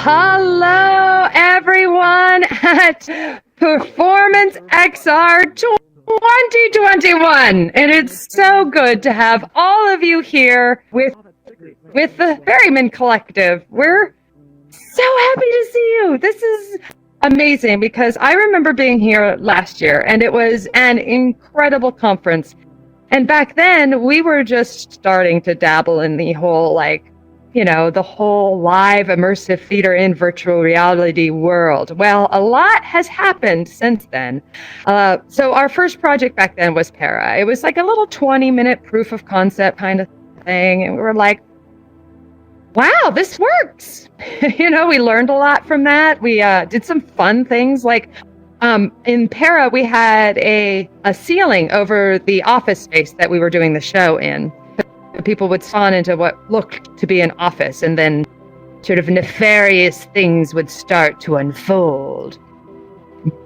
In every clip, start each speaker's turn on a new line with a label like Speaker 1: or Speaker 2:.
Speaker 1: Hello, everyone at Performance XR 2021. And it's so good to have all of you here with the Ferryman Collective. We're so happy to see you. This is amazing because I remember being here last year and it was an incredible conference. And back then we were just starting to dabble in the whole, the whole live immersive theater in virtual reality world. Well, a lot has happened since then. So our first project back then was Para. It was like a little 20-minute proof of concept kind of thing. And we were like, wow, this works. We learned a lot from that. We did some fun things like in Para, we had a ceiling over the office space that we were doing the show in. People would spawn into what looked to be an office, and then sort of nefarious things would start to unfold.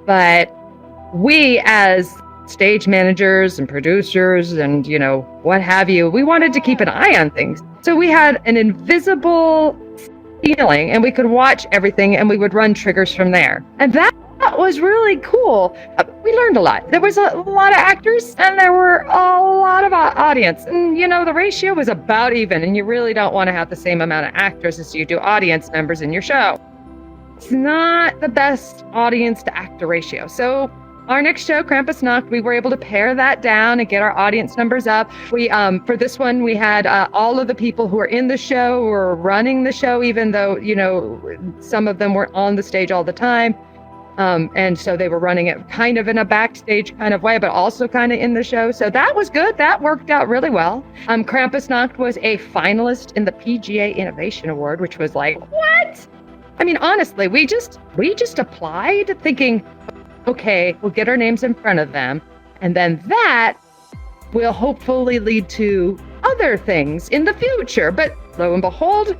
Speaker 1: But we, as stage managers and producers and, what have you, we wanted to keep an eye on things. So we had an invisible ceiling, and we could watch everything, and we would run triggers from there. And that was really cool. We learned a lot. There was a lot of actors and there were a lot of audience. And, the ratio was about even. And you really don't want to have the same amount of actors as you do audience members in your show. It's not the best audience to actor ratio. So our next show, Krampusnacht, we were able to pare that down and get our audience numbers up. We, for this one, we had all of the people who were in the show were running the show, even though, some of them were on the stage all the time. And so they were running it kind of in a backstage kind of way, but also kind of in the show. So that was good. That worked out really well. Krampusnacht was a finalist in the PGA Innovation Award, which was like, what? I mean, honestly, we just applied thinking, okay, we'll get our names in front of them. And then that will hopefully lead to other things in the future. But lo and behold,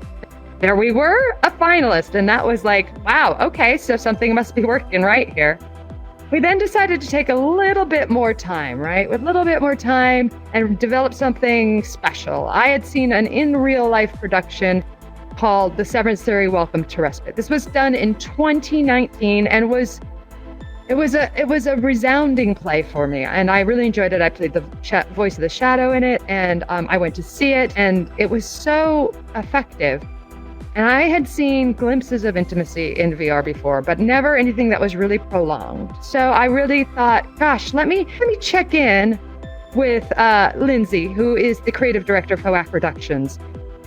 Speaker 1: there we were, a finalist, and that was like, wow, okay, so something must be working right here. We then decided to take a little bit more time, right? With a little bit more time and develop something special. I had seen an in real life production called The Severance Theory, Welcome to Respite. This was done in 2019 and it was a resounding play for me, and I really enjoyed it. I played the voice of the shadow in it, and I went to see it, and it was so effective. And I had seen glimpses of intimacy in VR before, but never anything that was really prolonged. So I really thought, gosh, let me check in with Lindsay, who is the creative director of CoAct Productions,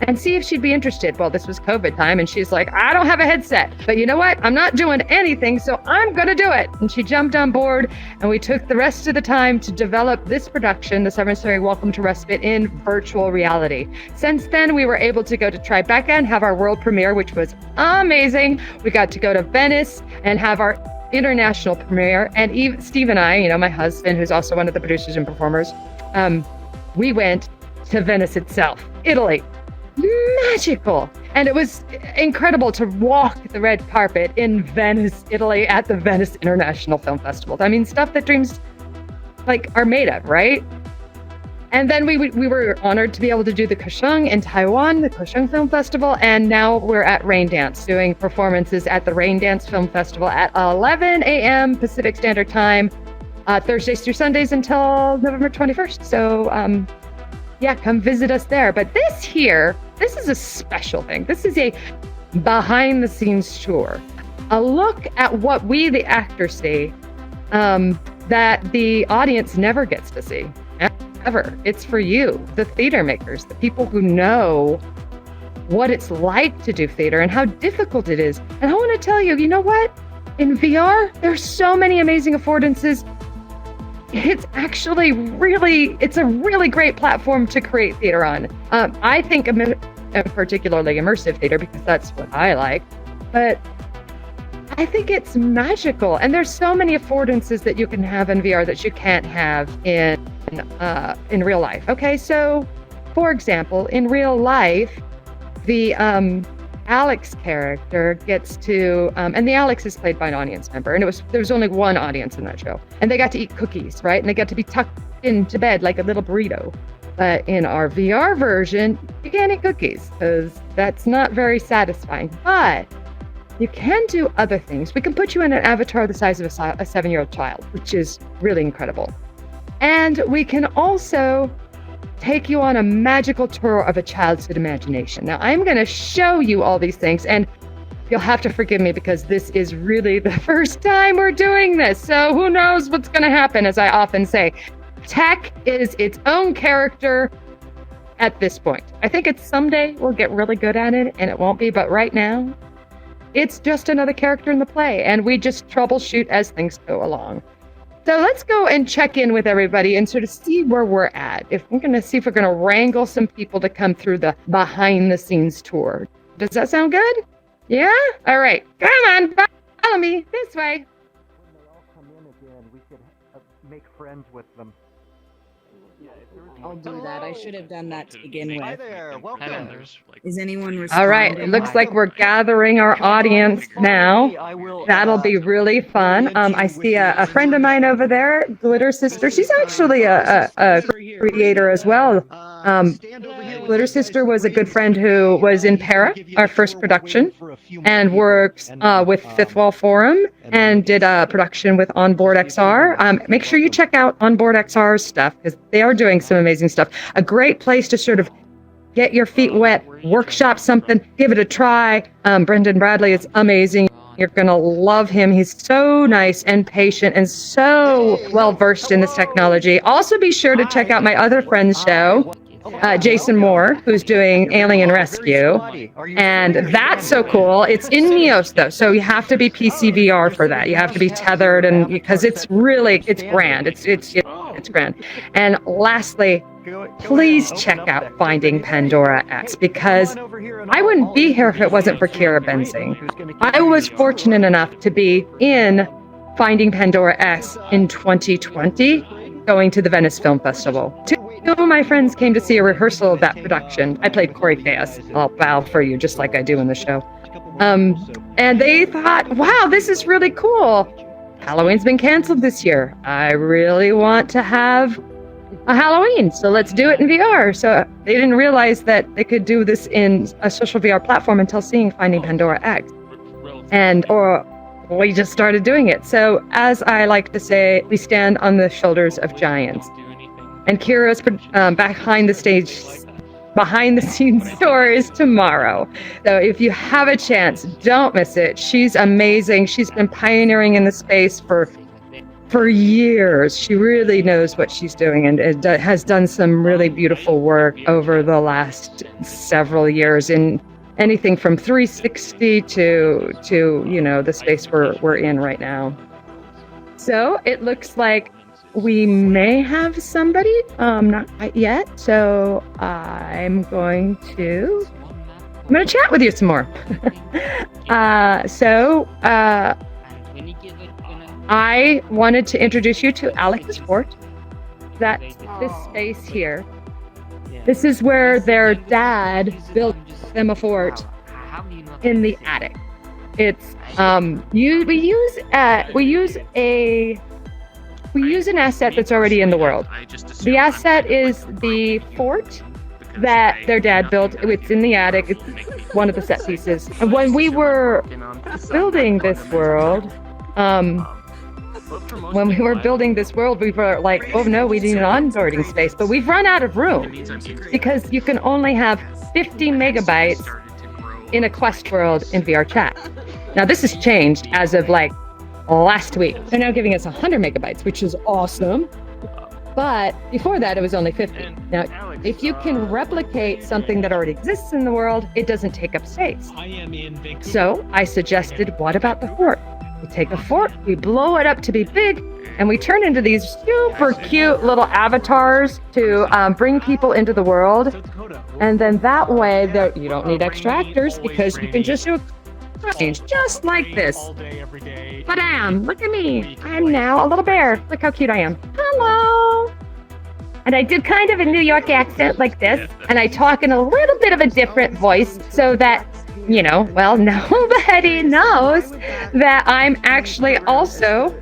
Speaker 1: and see if she'd be interested. Well, this was COVID time, and she's like, I don't have a headset, but you know what? I'm not doing anything, so I'm gonna do it. And she jumped on board, and we took the rest of the time to develop this production, The Severance Theory, Welcome to Respite, in virtual reality. Since then, we were able to go to Tribeca and have our world premiere, which was amazing. We got to go to Venice and have our international premiere. And Steve and I, my husband, who's also one of the producers and performers, we went to Venice itself, Italy. Magical. And it was incredible to walk the red carpet in Venice, Italy at the Venice International Film Festival. I mean, stuff that dreams are made of, right? And then we were honored to be able to do the Kaohsiung in Taiwan, the Kaohsiung Film Festival, and now we're at Raindance doing performances at the Raindance Film Festival at 11 a.m. Pacific Standard Time, Thursdays through Sundays until November 21st. So, yeah, come visit us there. But this is a special thing. This is a behind the scenes tour, a look at what we, the actors, see that the audience never gets to see, ever. It's for you, the theater makers, the people who know what it's like to do theater and how difficult it is. And I want to tell you, you know what? In VR, there's so many amazing affordances. It's actually it's a really great platform to create theater on. I think particularly immersive theater because that's what I like, but I think it's magical. And there's so many affordances that you can have in VR that you can't have in real life. Okay, so for example, in real life, the Alex character gets to, and the Alex is played by an audience member, and there was only one audience in that show, and they got to eat cookies, right? And they got to be tucked into bed like a little burrito. But in our VR version, you can't eat cookies because that's not very satisfying. But you can do other things. We can put you in an avatar the size of a 7-year-old child, which is really incredible. And we can also take you on a magical tour of a childhood imagination. Now, I'm going to show you all these things, and you'll have to forgive me because this is really the first time we're doing this. So who knows what's going to happen, as I often say. Tech is its own character at this point. I think it's someday we'll get really good at it, and it won't be, but right now, it's just another character in the play, and we just troubleshoot as things go along. So let's go and check in with everybody and sort of see where we're at. If we're going to wrangle some people to come through the behind the scenes tour. Does that sound good? Yeah? All right. Come on, follow me this way.
Speaker 2: When they all come in again, we could make friends with them.
Speaker 3: I'll do that. I should have done that to begin with.
Speaker 2: Hi there, welcome.
Speaker 3: Is anyone responding?
Speaker 1: All right. It looks like we're gathering our audience now. That'll be really fun. I see a friend of mine over there, Glitter Sister. She's actually a creator as well. Glitter Sister was a good friend who was in Para, our first production, and works with Fifth Wall Forum and did a production with Onboard XR. Make sure you check out Onboard XR's stuff because they are doing some amazing stuff. A great place to sort of get your feet wet, workshop something, give it a try. Brendan Bradley is amazing. You're going to love him. He's so nice and patient and so well versed in this technology. Also, be sure to check out my other friend's show, Jason Moore, who's doing Alien Rescue. And that's so cool. It's in Neos, though, so you have to be PCVR for that. You have to be tethered, and because it's grand. It's grand. And lastly, please check out Finding Pandora X, because I wouldn't be here if it wasn't for Kira Benzing. I was fortunate enough to be in Finding Pandora X in 2020, going to the Venice Film Festival. Two of my friends came to see a rehearsal of that production. I played Corey Chaos. I'll bow for you, just like I do in the show. And they thought, wow, this is really cool. Halloween's been canceled this year. I really want to have a Halloween, so let's do it in VR. So they didn't realize that they could do this in a social VR platform until seeing Finding Pandora X. Or we just started doing it. So as I like to say, we stand on the shoulders of giants. And Kira's behind the scenes tour is tomorrow. So if you have a chance, don't miss it. She's amazing. She's been pioneering in the space for years. She really knows what she's doing and has done some really beautiful work over the last several years in anything from 360 to the space we're in right now. So it looks like we may have somebody, not quite yet. So I'm going to chat with you some more. I wanted to introduce you to Alex's Fort. That's this space here. This is where their dad built them a fort in the attic. It's we use an asset that's already in the world. The asset is the fort that their dad built. It's in the attic. It's one of the set pieces. And when we were building this world, we were like, oh no, we need an onboarding space, but we've run out of room because you can only have 50 megabytes in a Quest world in VRChat. Now this has changed as of last week. They're now giving us 100 megabytes, which is awesome. But before that, it was only 50. Now, if you can replicate something that already exists in the world, it doesn't take up space. So I suggested, what about the fort? We take a fort, we blow it up to be big, and we turn into these super cute little avatars to bring people into the world. And then that way, you don't need extra actors because you can just do just like this. Badam, look at me. I'm now a little bear. Look how cute I am. Hello. And I do kind of a New York accent like this, and I talk in a little bit of a different voice so that, nobody knows that I'm actually also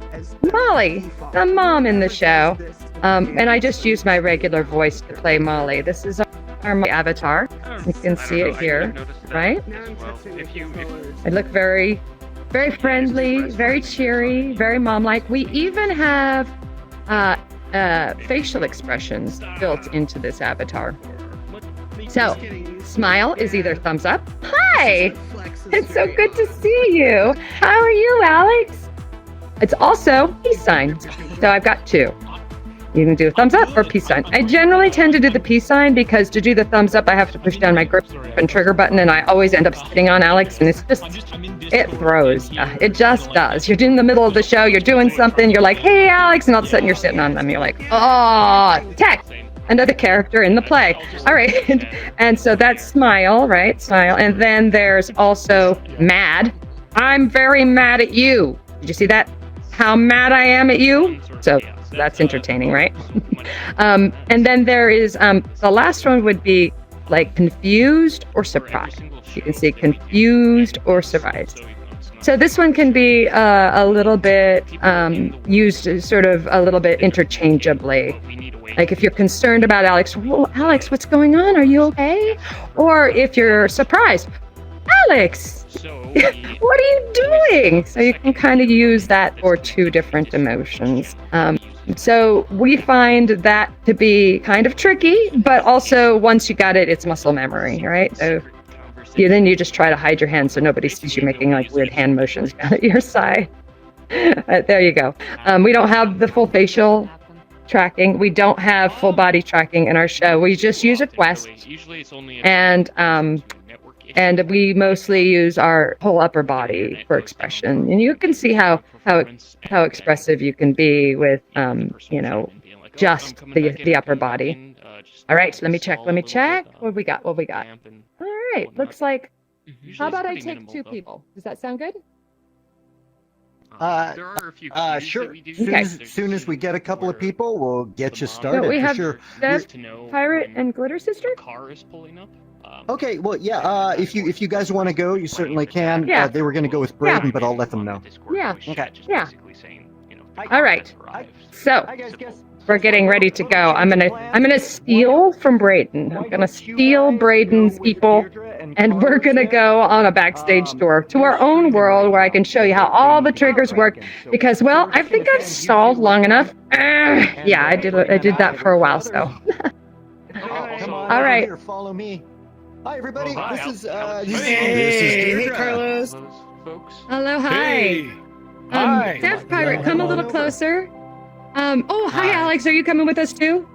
Speaker 1: Molly, the mom in the show. And I just use my regular voice to play Molly. This is our avatar. You can see it here, right?
Speaker 4: Now I'm testing the controllers.
Speaker 1: I look very, very friendly, very cheery, very mom-like. We even have facial expressions built into this avatar. So, smile is either thumbs up. Hi! It's so good to see you. How are you, Alex? It's also peace sign. So I've got two. You can do a thumbs up or peace sign. I generally tend to do the peace sign because to do the thumbs up, I have to push down my grip and trigger button, and I always end up sitting on Alex, and it's just, it throws. It just does. You're in the middle of the show, you're doing something, you're like, hey, Alex, and all of a sudden you're sitting on them. You're like, oh, tech, another character in the play. All right. And so that's smile, right? Smile. And then there's also mad. I'm very mad at you. Did you see that? How mad I am at you? So that's entertaining, right? And then there is, the last one would be like confused or surprised. You can see confused or surprised. So this one can be a little bit used sort of a little bit interchangeably. Like if you're concerned about Alex, well, Alex, what's going on? Are you okay? Or if you're surprised, Alex, what are you doing? So you can kind of use that for two different emotions. So we find that to be kind of tricky, but also once you got it, it's muscle memory, right? So then you just try to hide your hands so nobody sees you making like weird hand motions down at your side. There you go. We don't have the full facial tracking. We don't have full body tracking in our show. We just use a Quest, and we mostly use our whole upper body for expression. And you can see how expressive you can be with just the upper body. All right, let me check. What we got? All right, looks like, how about I take two people? Does that sound good?
Speaker 2: There are a few sure. Soon as we get a couple of people, we'll get you started.
Speaker 1: So we have
Speaker 2: sure.
Speaker 1: Dev, Pirate, and Glitter Sister.
Speaker 4: Car is pulling up.
Speaker 2: Okay, well, yeah. If you guys want to go, you certainly can.
Speaker 1: Yeah.
Speaker 2: They were going to go with Braden, but I'll let them know.
Speaker 1: Yeah.
Speaker 2: Okay.
Speaker 1: Yeah. All right. So we're getting ready to go. I'm gonna steal from Braden. I'm gonna steal Braden's people, and we're gonna go on a backstage tour to our own world where I can show you how all the triggers work. Because, well, I think I've stalled long enough. Yeah, I did that for a while. So.
Speaker 2: Come on,
Speaker 1: all right.
Speaker 2: Here, follow me. Hi, everybody. This is
Speaker 3: Hey, Carlos.
Speaker 1: Hello, hi.
Speaker 5: Hi.
Speaker 1: Dev Pirate, come a little closer. Hi, Alex. Are you coming with us too?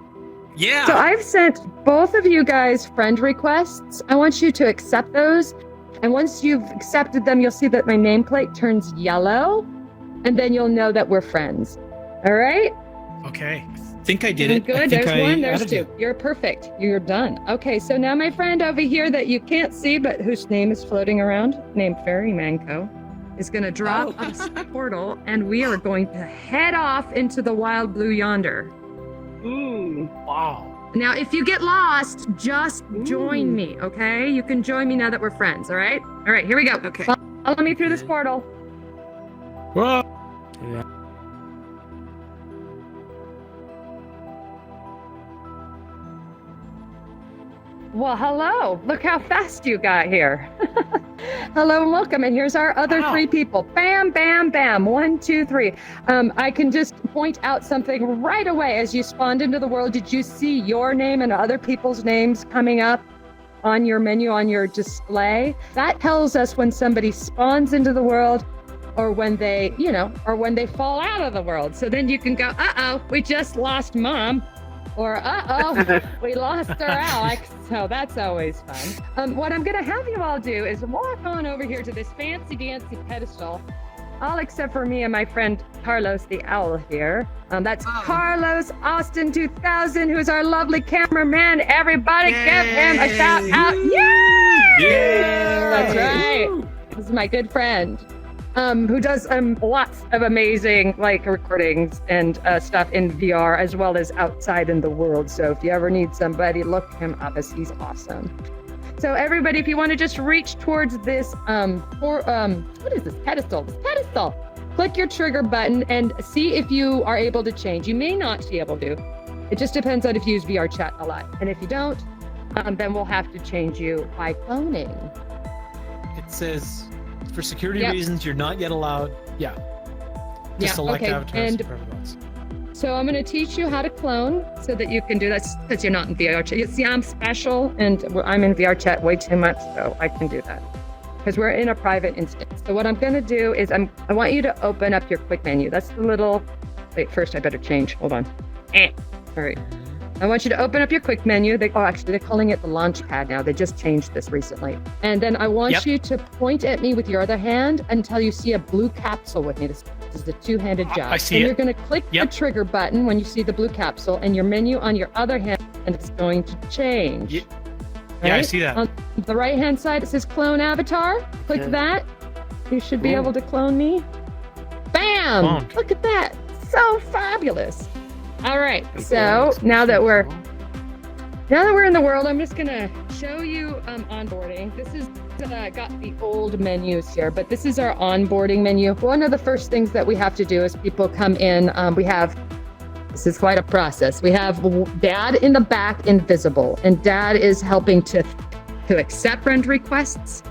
Speaker 5: Yeah.
Speaker 1: So I've sent both of you guys friend requests. I want you to accept those. And once you've accepted them, you'll see that my nameplate turns yellow. And then you'll know that we're friends. All right?
Speaker 5: Okay. I think I did it.
Speaker 1: Good. There's one. There's two. You're perfect. You're done. Okay. So now my friend over here that you can't see, but whose name is floating around, named Ferryman Co, is going to drop us a portal, and we are going to head off into the wild blue yonder.
Speaker 5: Ooh. Wow.
Speaker 1: Now, if you get lost, just join me, okay? You can join me now that we're friends, all right? All right, here we go.
Speaker 3: Okay.
Speaker 1: Follow me through this portal.
Speaker 5: Whoa. Yeah.
Speaker 1: Well, hello. Look how fast you got here. Hello and welcome. And here's our other three people. Bam, bam, bam. 1, 2, 3. I can just point out something right away. As you spawned into the world, did you see your name and other people's names coming up on your menu, on your display? That tells us when somebody spawns into the world or when they, or when they fall out of the world. So then you can go, uh-oh, we just lost Mom. Or, uh-oh, we lost our Alex. So that's always fun. What I'm going to have you all do is walk on over here to this fancy-dancy pedestal, all except for me and my friend Carlos the Owl here. That's Carlos Austin 2000, who's our lovely cameraman. Everybody give him a shout out. Yay!
Speaker 5: Yeah!
Speaker 1: That's right. This is my good friend. Who does lots of amazing recordings and stuff in VR as well as outside in the world. So if you ever need somebody, look him up as he's awesome. So everybody, if you want to just reach towards this, what is this pedestal? This pedestal. Click your trigger button and see if you are able to change. You may not be able to. It just depends on if you use VRChat a lot. And if you don't, then we'll have to change you by cloning.
Speaker 5: It says, for security
Speaker 1: Yep.
Speaker 5: reasons, you're not yet allowed. Yeah.
Speaker 1: Yeah,
Speaker 5: Just select
Speaker 1: okay,
Speaker 5: avatars
Speaker 1: and-
Speaker 5: for everyone else.
Speaker 1: So I'm going to teach you how to clone so that you can do that because you're not in VRChat. You see, I'm special and I'm in VRChat way too much, so I can do that because we're in a private instance. So what I'm going to do is I want you to open up your quick menu. That's the little, wait, first I better change. Hold on. All right. I want you to open up your quick menu. Actually, they're calling it the launch pad now. They just changed this recently. And then I want you to point at me with your other hand until you see a blue capsule with me. This is the two-handed jab.
Speaker 5: I see
Speaker 1: and
Speaker 5: it.
Speaker 1: you're going to click the trigger button when you see the blue capsule, and your menu on your other hand is going to change.
Speaker 5: Yeah, I see that.
Speaker 1: On the right-hand side, it says clone avatar. Click that. You should be able to clone me. Bam!
Speaker 5: Cloned.
Speaker 1: Look at that. So fabulous. All right. So now that we're in the world, I'm just gonna show you onboarding. This is got the old menus here, but this is our onboarding menu. One of the first things that we have to do is people come in. This is quite a process. We have Dad in the back, invisible, and Dad is helping to accept friend requests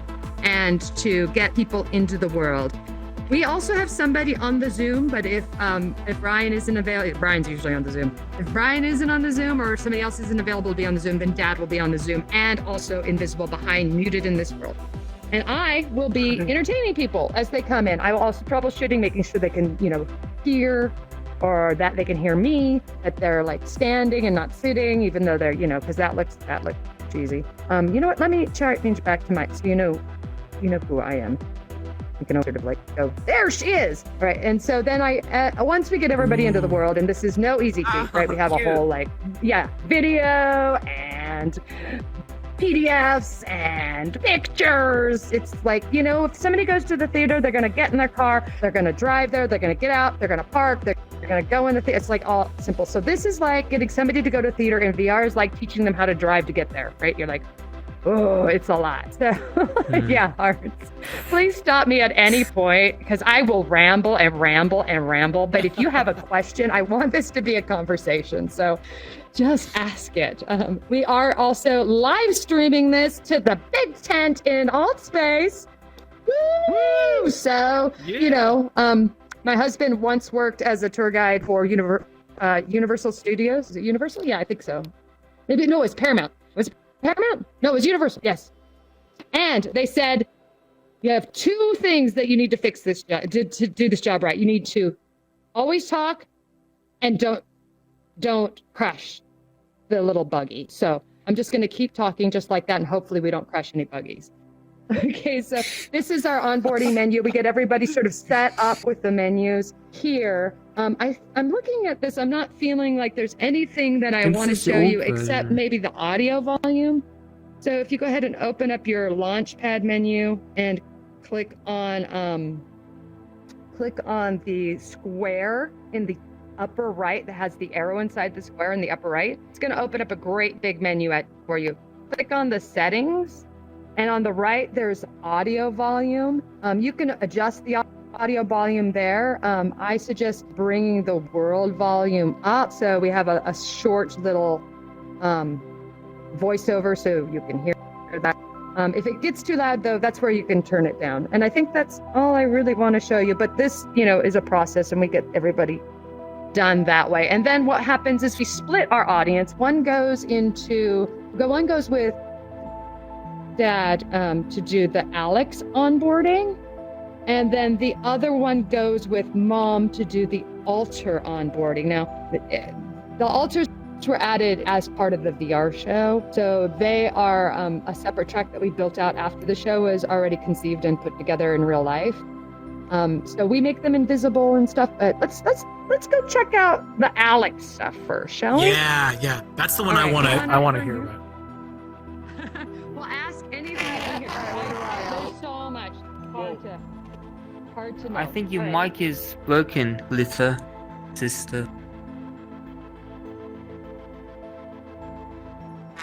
Speaker 1: and to get people into the world. We also have somebody on the Zoom, but if Brian isn't available, Brian's usually on the Zoom. If Brian isn't on the Zoom or somebody else isn't available to be on the Zoom, then Dad will be on the Zoom and also invisible behind, muted in this world. And I will be entertaining people as they come in. I will also troubleshooting, making sure they can, hear, or that they can hear me, that they're like standing and not sitting, even though they're, because that looks cheesy. You know what? Let me change back to my, so you know who I am. You can sort of like go, there she is. Right. And so then once we get everybody into the world, and this is no easy feat, right? We have a whole video and PDFs and pictures. It's like, if somebody goes to the theater, they're going to get in their car, they're going to drive there, they're going to get out, they're going to park, they're going to go in the theater. It's like all simple. So this is like getting somebody to go to theater, and VR is like teaching them how to drive to get there, right? You're like, oh, it's a lot. So, yeah, hearts. Please stop me at any point because I will ramble and ramble and ramble. But if you have a question, I want this to be a conversation. So just ask it. We are also live streaming this to the big tent in Alt Space. Woo! So, my husband once worked as a tour guide for Universal Studios. Is it Universal? Yeah, I think so. Maybe, no, it's Paramount. Paramount? No, it was Universal. Yes. And they said, you have two things that you need to fix this job, to do this job right. You need to always talk and don't crush the little buggy. So I'm just going to keep talking just like that, and hopefully we don't crush any buggies. Okay, so this is our onboarding menu. We get everybody sort of set up with the menus here. I'm looking at this. I'm not feeling like there's anything that I want to show you except maybe the audio volume. So if you go ahead and open up your Launchpad menu and click on the square in the upper right that has the arrow inside the square in the upper right, it's going to open up a great big menu for you. Click on the settings. And on the right, there's audio volume. You can adjust the audio volume there. I suggest bringing the world volume up so we have a short little voiceover so you can hear that. If it gets too loud, though, that's where you can turn it down. And I think that's all I really want to show you. But this, is a process, and we get everybody done that way. And then what happens is we split our audience. One goes with Dad to do the Alex onboarding, and then the other one goes with Mom to do the altar onboarding. Now, the altars were added as part of the VR show, so they are a separate track that we built out after the show was already conceived and put together in real life. So we make them invisible and stuff. But let's go check out the Alex stuff first, shall we?
Speaker 5: Yeah, that's the one
Speaker 1: All right,
Speaker 5: I want to hear about.
Speaker 1: Well, ask anything in here. There's so much. Hard to know.
Speaker 6: I think your
Speaker 1: All right.
Speaker 6: mic is broken, little sister.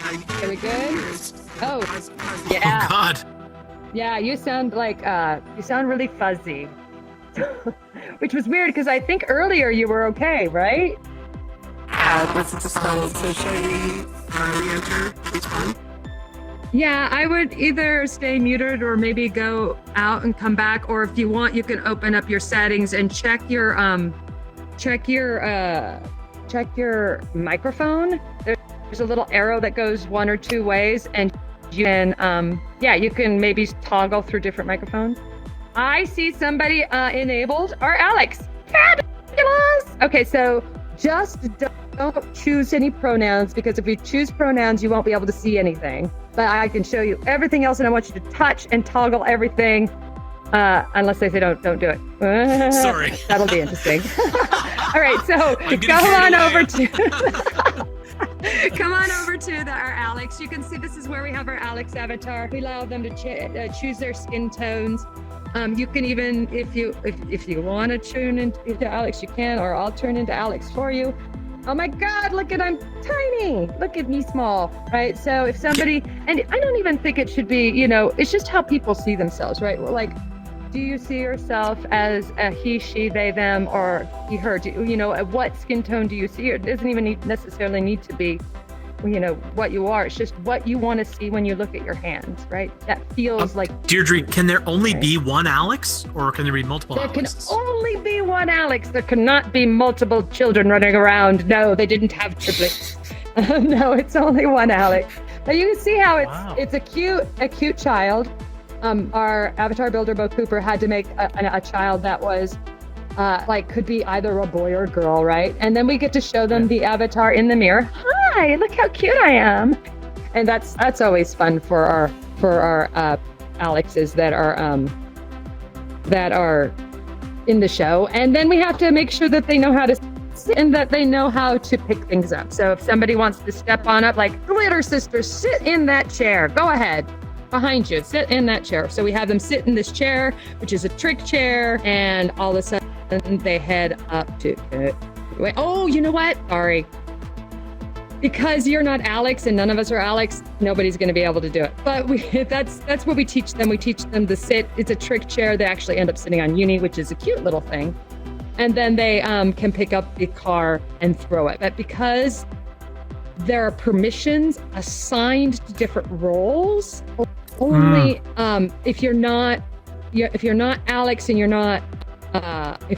Speaker 1: Are we good? Oh,
Speaker 5: Oh
Speaker 1: yeah.
Speaker 5: God.
Speaker 1: Yeah, you sound really fuzzy. Which was weird because I think earlier you were okay, right?
Speaker 7: Was it just so shall we re-enter each one?
Speaker 1: Yeah, I would either stay muted or maybe go out and come back, or if you want, you can open up your settings and check your microphone. There's a little arrow that goes one or two ways, and you can you can maybe toggle through different microphones. I see somebody enabled. Or Alex. Fabulous. Okay, so just don't choose any pronouns, because if you choose pronouns, you won't be able to see anything. But I can show you everything else, and I want you to touch and toggle everything, unless they say don't do it.
Speaker 5: Sorry.
Speaker 1: That'll be interesting. All right, so come on over to our Alex. You can see this is where we have our Alex avatar. We allow them to choose their skin tones. You can even, if you want to tune into Alex, you can, or I'll turn into Alex for you. Oh my God, I'm tiny. Look at me small, right? So if somebody, and I don't even think it should be, it's just how people see themselves, right? Like, do you see yourself as a he, she, they, them, or he, her? What skin tone do you see? It doesn't even necessarily need to be, what you are. It's just what you want to see when you look at your hands, right? That feels like...
Speaker 5: Deirdre, can there only be one Alex, or can there be multiple Alexes?
Speaker 1: There can only be one Alex. There cannot be multiple children running around. No, they didn't have triplets. No, it's only one Alex. But you can see how it's a cute child. Our avatar builder, Bo Cooper, had to make a child that was could be either a boy or a girl, right? And then we get to show them the avatar in the mirror. Hi, look how cute I am. And that's always fun for our Alexes that are in the show. And then we have to make sure that they know how to sit and that they know how to pick things up. So if somebody wants to step on up, like Glitter Sister, sit in that chair. Go ahead. Behind you, sit in that chair. So we have them sit in this chair, which is a trick chair, and all of a sudden they head up to it. Wait, oh, you know what? Sorry. Because you're not Alex and none of us are Alex, nobody's going to be able to do it. But that's what we teach them. We teach them to sit. It's a trick chair. They actually end up sitting on Uni, which is a cute little thing. And then they can pick up the car and throw it. But because there are permissions assigned to different roles, only if you're not Alex and if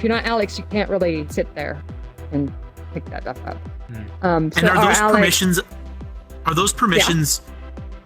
Speaker 1: you're not Alex, you can't really sit there and pick that stuff up.
Speaker 5: And
Speaker 1: so
Speaker 5: are those permissions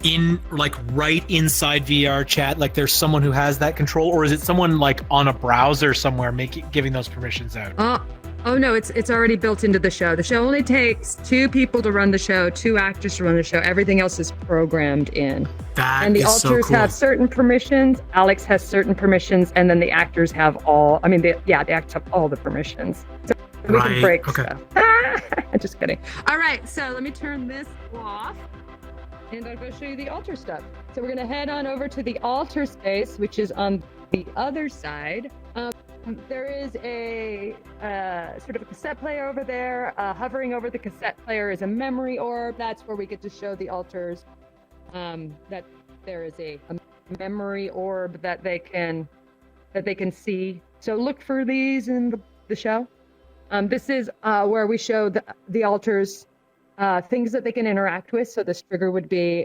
Speaker 5: in right inside VRChat? Like there's someone who has that control, or is it someone on a browser somewhere giving those permissions out?
Speaker 1: Oh no, it's already built into the show. The show only takes 2 people to run the show, 2 actors to run the show. Everything else is programmed in. And the alters have certain permissions. Alex has certain permissions, and then the actors have all. The actors have all the permissions. So we can break stuff. Just kidding. All right, so let me turn this off, and I'll go show you the altar stuff. So we're gonna head on over to the altar space, which is on the other side. There is a sort of a cassette player over there. Hovering over the cassette player is a memory orb. That's where we get to show the altars. That there is a memory orb that they can see. So look for these in the show. This is where we show the altars things that they can interact with. So this trigger would be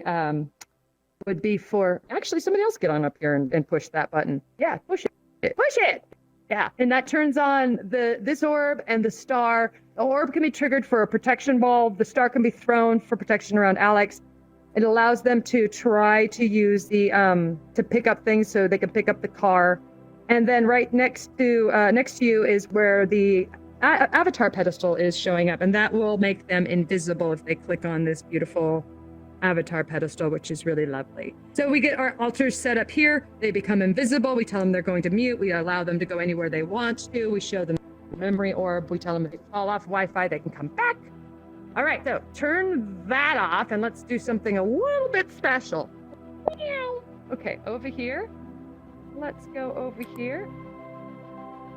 Speaker 1: for actually somebody else get on up here and push that button. Yeah, push it. Push it. Yeah, and that turns on this orb and the star. The orb can be triggered for a protection bulb. The star can be thrown for protection around Alex. It allows them to try to use the to pick up things, so they can pick up the car. And then right next to you is where the avatar pedestal is showing up, and that will make them invisible if they click on this beautiful avatar pedestal, which is really lovely. So we get our altars set up here. They become invisible. We tell them they're going to mute. We allow them to go anywhere they want to. We show them the memory orb. We tell them if they fall off Wi-Fi, they can come back. All right, so turn that off and let's do something a little bit special. Okay, over here. Let's go over here.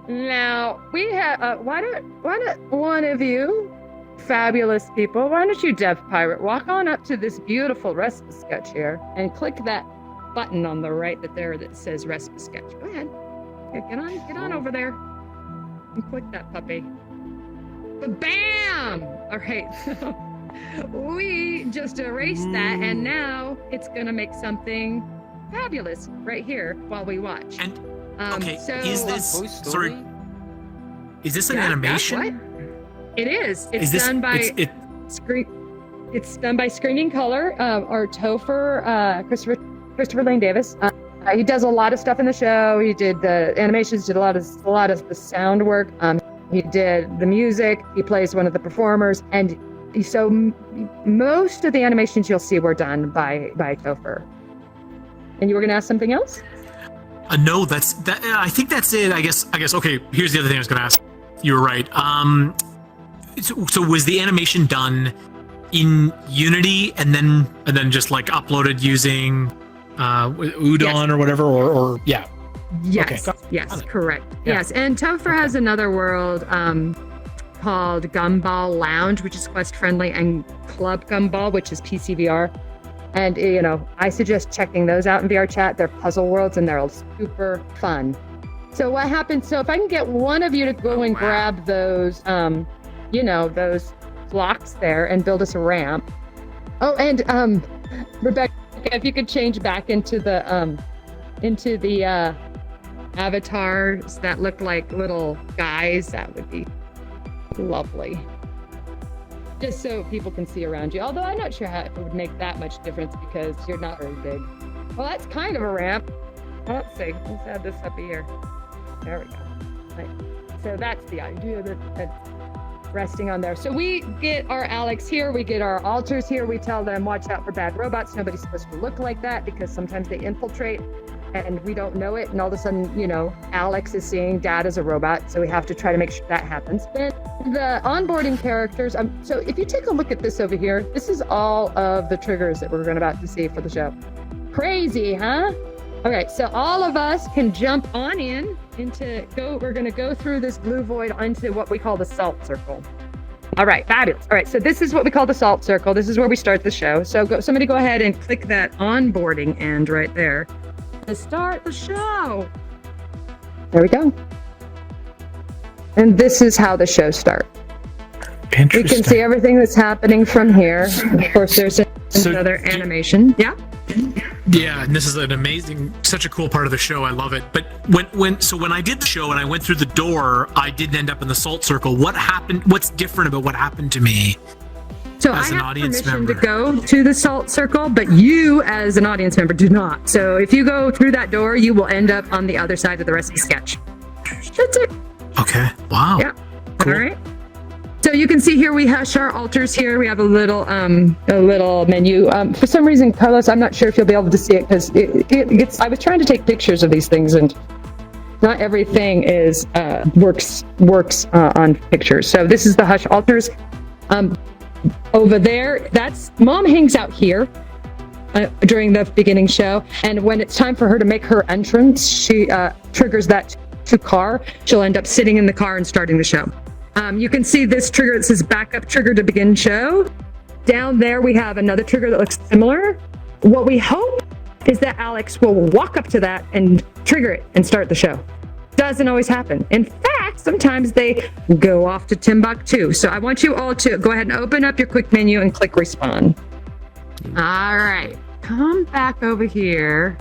Speaker 1: Now we have. Why don't one of you fabulous people, why don't you, Dev Pirate, walk on up to this beautiful Respite sketch here and click that button on the right that says Respite sketch. Go ahead. Okay, get on over there and click that puppy. Bam! All right. we just erased that, and now it's gonna make something fabulous right here while we watch.
Speaker 5: And okay,
Speaker 1: so
Speaker 5: is this
Speaker 6: Toy Story?
Speaker 5: sorry? Is this an
Speaker 1: Yeah,
Speaker 5: animation?
Speaker 1: what? It is. It's
Speaker 5: Is this
Speaker 1: done by It's done by Screening Color, or Topher, Christopher Lane Davis. He does a lot of stuff in the show. He did the animations, did a lot of the sound work. He did the music. He plays one of the performers, and so most of the animations you'll see were done by Topher. And you were going to ask something else?
Speaker 5: No, that's that. I think that's it. I guess. Okay. Here's the other thing I was going to ask. You were right. So was the animation done in Unity and then just like uploaded using Udon or whatever, or yeah?
Speaker 1: Yes.
Speaker 5: Okay.
Speaker 1: Yes. Correct.
Speaker 5: Yeah.
Speaker 1: Yes. And Topher has another world called Gumball Lounge, which is quest friendly, and Club Gumball, which is PCVR. And, I suggest checking those out in VRChat. They're puzzle worlds, and they're super fun. So what happens? So if I can get one of you to go and grab those, those blocks there and build us a ramp. Oh, and Rebecca, if you could change back into the avatars that look like little guys, that would be lovely. Just so people can see around you. Although I'm not sure how it would make that much difference because you're not very big. Well, that's kind of a ramp. Let's see. Let's add this up here. There we go. Right. So that's the idea that's resting on there. So we get our Alex here. We get our alters here. We tell them, watch out for bad robots. Nobody's supposed to look like that because sometimes they infiltrate and we don't know it. And all of a sudden, Alex is seeing Dad as a robot. So we have to try to make sure that happens. Then the onboarding characters. So if you take a look at this over here, this is all of the triggers that we're about to see for the show. Crazy, huh? Okay, so all of us can jump on we're going to go through this blue void onto what we call the salt circle. All right, fabulous. All right, so this is what we call the salt circle. This is where we start the show. So somebody go ahead and click that onboarding end right there to start the show. There we go. And this is how the show starts. We can see everything that's happening from here. Of course, there's another animation. Yeah?
Speaker 5: Yeah, and this is such a cool part of the show. I love it. But when I did the show and I went through the door, I didn't end up in the salt circle. What happened? What's different about what happened to me?
Speaker 1: So
Speaker 5: as an
Speaker 1: I have
Speaker 5: audience
Speaker 1: permission
Speaker 5: member
Speaker 1: to go to the salt circle, but you as an audience member do not. So if you go through that door, you will end up on the other side of the rest of the sketch. That's it.
Speaker 5: Okay. Wow.
Speaker 1: Yeah.
Speaker 5: Cool.
Speaker 1: All right. So you can see here we have our altars here. We have a little menu. For some reason, Carlos, I'm not sure if you'll be able to see it because it's. I was trying to take pictures of these things, and not everything is works on pictures. So this is the Hush altars. Over there, that's Mom hangs out here during the beginning show, and when it's time for her to make her entrance, she triggers that to car. She'll end up sitting in the car and starting the show. You can see this trigger. It says backup trigger to begin show. Down there, we have another trigger that looks similar. What we hope is that Alex will walk up to that and trigger it and start the show. Doesn't always happen. In fact, sometimes they go off to Timbuktu. So I want you all to go ahead and open up your quick menu and click respawn. All right, come back over here.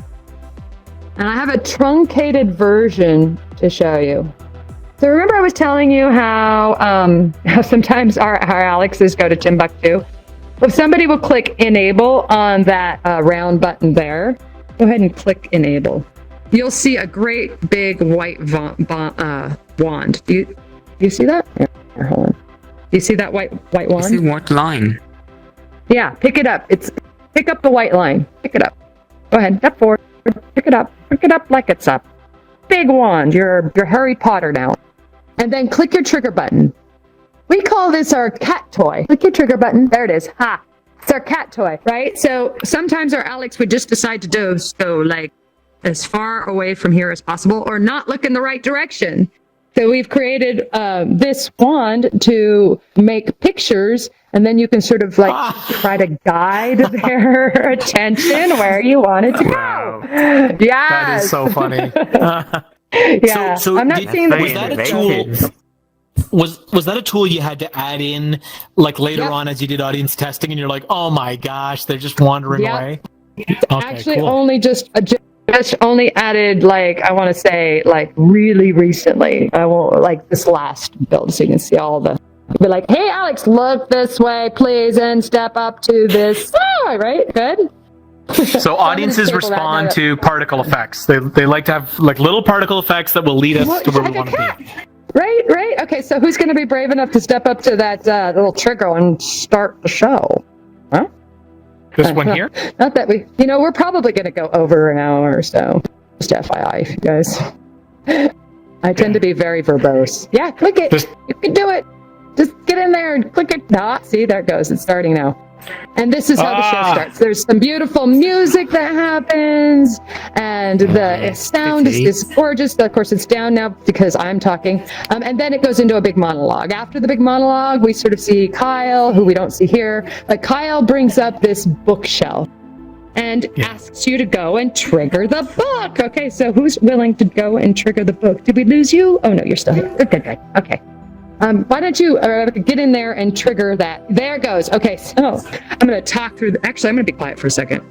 Speaker 1: And I have a truncated version to show you. So remember I was telling you how sometimes our Alexes go to Timbuktu? If somebody will click enable on that round button there, go ahead and click enable. You'll see a great big white wand. Do you see that? Here, hold on. Do you see that white wand?
Speaker 6: I see white line.
Speaker 1: Yeah, pick it up. Pick up the white line. Pick it up. Go ahead, step forward. Pick it up. Pick it up like it's up. Big wand. You're Harry Potter now. And then click your trigger button. We call this our cat toy. Click your trigger button. There it is. Ha! It's our cat toy, right? So sometimes our Alex would just decide to go like as far away from here as possible or not look in the right direction. So we've created this wand to make pictures, and then you can sort of like try to guide their attention where you want it to go.
Speaker 5: Wow.
Speaker 1: Yes.
Speaker 5: That is so funny.
Speaker 1: Yeah.
Speaker 5: So
Speaker 1: I'm not seeing
Speaker 5: was that a tool? Was that a tool you had to add in like later
Speaker 1: Yep.
Speaker 5: on as you did audience testing, and you're like, oh my gosh, they're just wandering
Speaker 1: Yep.
Speaker 5: away?
Speaker 1: Actually,
Speaker 5: cool.
Speaker 1: only just only added, like, I want to say, like, really recently. I won't, like, this last build, so you can see all the. Be like, hey, Alex, look this way, please, and step up to this. Right? Good.
Speaker 5: So audiences respond to particle effects. They like to have like little particle effects that will lead us to where we want to be.
Speaker 1: Right. Okay, so who's going to be brave enough to step up to that little trigger and start the show? Huh?
Speaker 5: This one here?
Speaker 1: Not that we're probably going to go over an hour or so. Just FYI, you guys. I tend to be very verbose. Yeah, click it. You can do it. Just get in there and click it. Ah, see, there it goes. It's starting now. And this is how the show starts. There's some beautiful music that happens, and the sound is gorgeous. Of course, it's down now because I'm talking. And then it goes into a big monologue. After the big monologue, we sort of see Kyle, who we don't see here. But Kyle brings up this bookshelf and asks you to go and trigger the book. Okay, so who's willing to go and trigger the book? Did we lose you? Oh, no, you're still here. Good. Okay. Why don't you get in there and trigger that? There it goes. Okay, so I'm going to talk through. Actually, I'm going to be quiet for a second.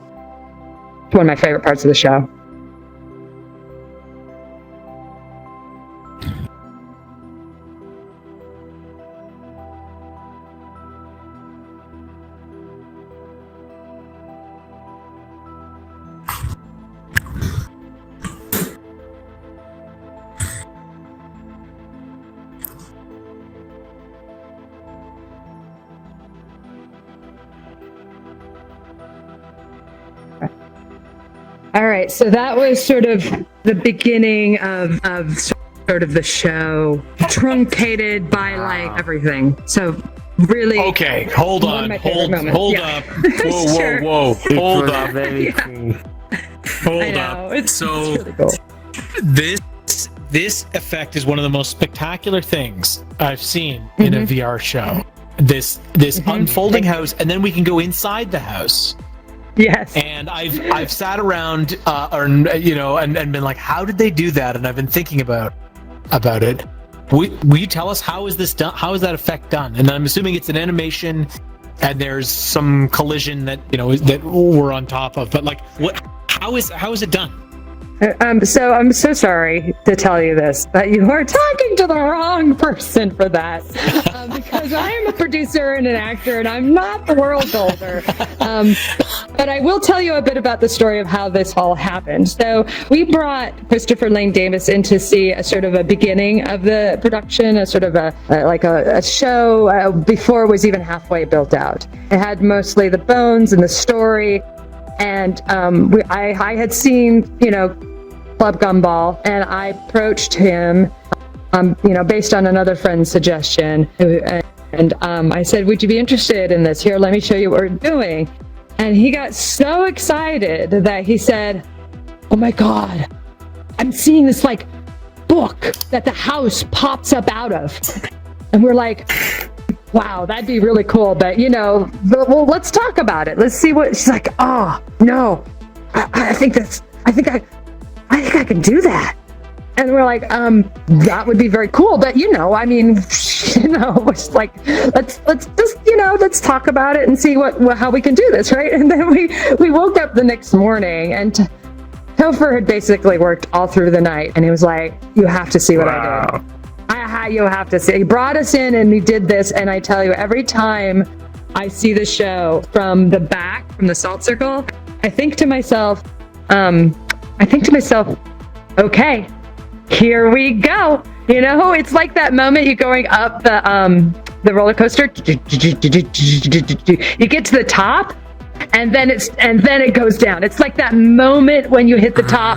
Speaker 1: It's one of my favorite parts of the show. All right, so that was sort of the beginning of sort of the show, truncated by like everything. So really,
Speaker 5: Okay, hold
Speaker 1: One of
Speaker 5: on,
Speaker 1: my favorite moments.
Speaker 5: hold
Speaker 1: Yeah.
Speaker 5: up, whoa,
Speaker 6: It
Speaker 5: hold
Speaker 6: was
Speaker 5: up,
Speaker 6: very cool.
Speaker 5: hold
Speaker 1: I know,
Speaker 5: up.
Speaker 1: it's
Speaker 5: So
Speaker 1: really cool.
Speaker 5: this effect is one of the most spectacular things I've seen in a VR show. This unfolding house, and then we can go inside the house.
Speaker 1: Yes.
Speaker 5: And I've sat around, and been like, how did they do that? And I've been thinking about it. Will you tell us how is this done? How is that effect done? And I'm assuming it's an animation, and there's some collision that that we're on top of. But like, how is it done?
Speaker 1: So I'm so sorry to tell you this, but you are talking to the wrong person for that. Because I am a producer and an actor, and I'm not the world builder. But I will tell you a bit about the story of how this all happened. So we brought Christopher Lane Davis in to see a sort of a beginning of the production, a sort of a show before it was even halfway built out. It had mostly the bones and the story. And I had seen, Club Gumball, and I approached him, based on another friend's suggestion. And I said, would you be interested in this? Here, let me show you what we're doing. And he got so excited that he said, oh my God, I'm seeing this like book that the house pops up out of. And we're like, wow, that'd be really cool. But, well, let's talk about it. Let's see what she's like. Oh, no, I think I can do that. And we're like, that would be very cool. But, it's like, let's just, let's talk about it and see how we can do this. Right. And then we woke up the next morning, and Topher had basically worked all through the night. And he was like, you have to see what I did. You have to see. He brought us in and we did this, and I tell you, every time I see the show from the back, from the salt circle, I think to myself, okay, here we go. It's like that moment you're going up the roller coaster. You get to the top, and then it goes down. It's like that moment when you hit the top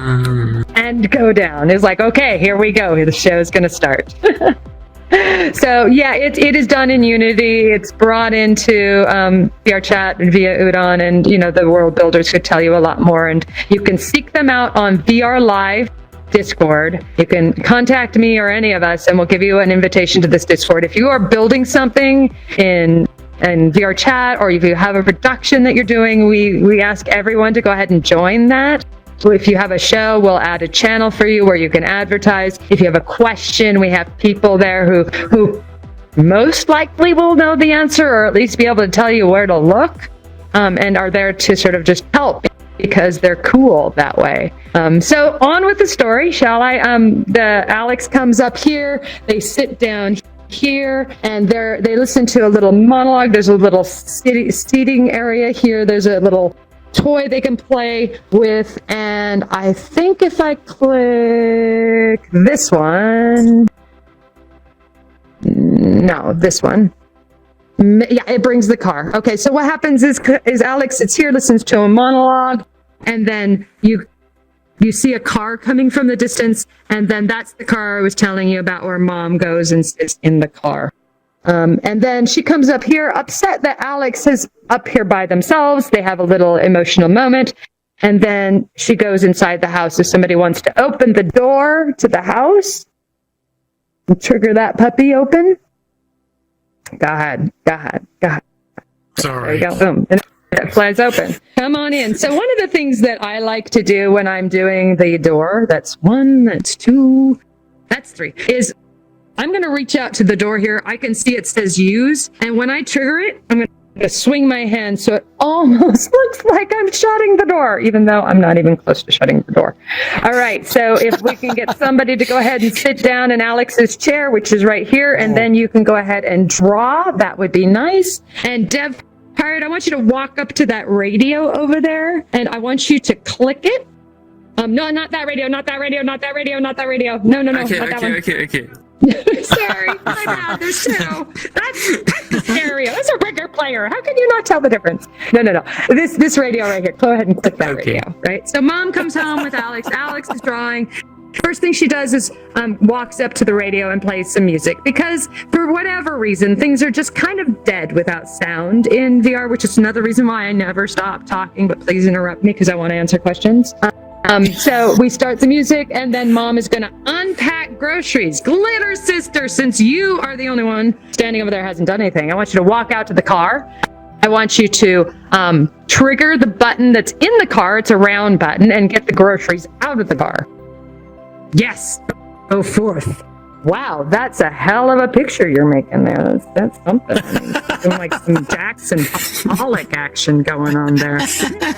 Speaker 1: and go down. It's like, okay, here we go. The show's going to start. So yeah, it is done in Unity. It's brought into VRChat via Udon, and the world builders could tell you a lot more. And you can seek them out on VR Live Discord. You can contact me or any of us, and we'll give you an invitation to this Discord. If you are building something in VRChat, or if you have a production that you're doing, we ask everyone to go ahead and join that. So if you have a show, we'll add a channel for you where you can advertise. If you have a question, we have people there who most likely will know the answer, or at least be able to tell you where to look, and are there to sort of just help because they're cool that way. So on with the story, shall I? The Alex comes up here, they sit down here, and they listen to a little monologue. There's a little seating area here. There's a little toy they can play with, and I think if I click this one, no, this one, yeah, it brings the car. Okay, so what happens is Alex sits here, listens to a monologue, and then you see a car coming from the distance, and then that's the car I was telling you about, where Mom goes and sits in the car. And then she comes up here, upset that Alex is up here by themselves. They have a little emotional moment, and then she goes inside the house. If somebody wants to open the door to the house, trigger that puppy open. Go ahead.
Speaker 5: Sorry.
Speaker 1: There you go. Boom. And it flies open. Come on in. So one of the things that I like to do when I'm doing the door, that's 1, that's 2, that's 3, is I'm going to reach out to the door here. I can see it says use. And when I trigger it, I'm going to swing my hand so it almost looks like I'm shutting the door, even though I'm not even close to shutting the door. All right. So if we can get somebody to go ahead and sit down in Alex's chair, which is right here, and then you can go ahead and draw, that would be nice. And Dev Pirate, I want you to walk up to that radio over there, and I want you to click it. No, not that radio, not that radio, not that radio, not that radio. No, not that one.
Speaker 6: Okay.
Speaker 1: Sorry, my bad. There's two. That's the stereo. That's a record player. How can you not tell the difference? No. This radio right here. Go ahead and click that radio. Right. So Mom comes home with Alex. Alex is drawing. First thing she does is walks up to the radio and plays some music, because for whatever reason things are just kind of dead without sound in VR, which is another reason why I never stop talking. But please interrupt me because I want to answer questions. So we start the music, and then Mom is going to unpack groceries. Glitter sister, since you are the only one standing over there hasn't done anything, I want you to walk out to the car. I want you to trigger the button that's in the car. It's a round button, and get the groceries out of the car. Yes, go forth. Wow, that's a hell of a picture you're making there. That's something. I mean, doing like some Jackson Pollock action going on there.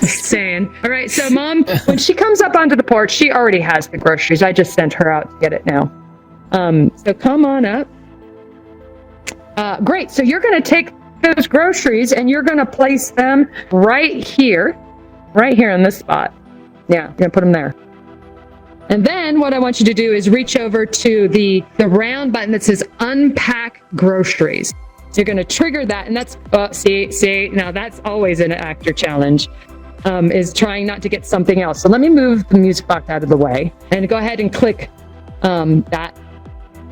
Speaker 1: Saying, all right, so Mom, when she comes up onto the porch, she already has the groceries. I just sent her out to get it now. So come on up. Great. So you're going to take those groceries and you're going to place them right here in this spot. Yeah, you're going to put them there. And then what I want you to do is reach over to the round button that says unpack groceries. So you're going to trigger that, and that's, see, now that's always an actor challenge, is trying not to get something else. So let me move the music box out of the way and go ahead and click that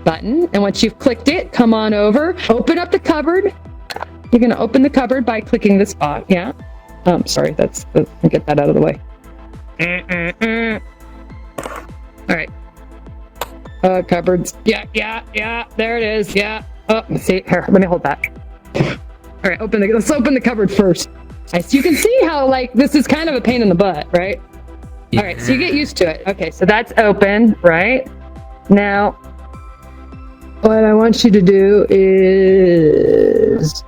Speaker 1: button. And once you've clicked it, come on over, open up the cupboard. You're going to open the cupboard by clicking the spot. Yeah. Sorry, let me get that out of the way. All right. Cupboards. Yeah. There it is. Yeah. Oh, let's see. Here, let me hold that. All right, let's open the cupboard first. So you can see how, like, this is kind of a pain in the butt, right? Yeah. All right, so you get used to it. Okay, so that's open, right? Now, what I want you to do is...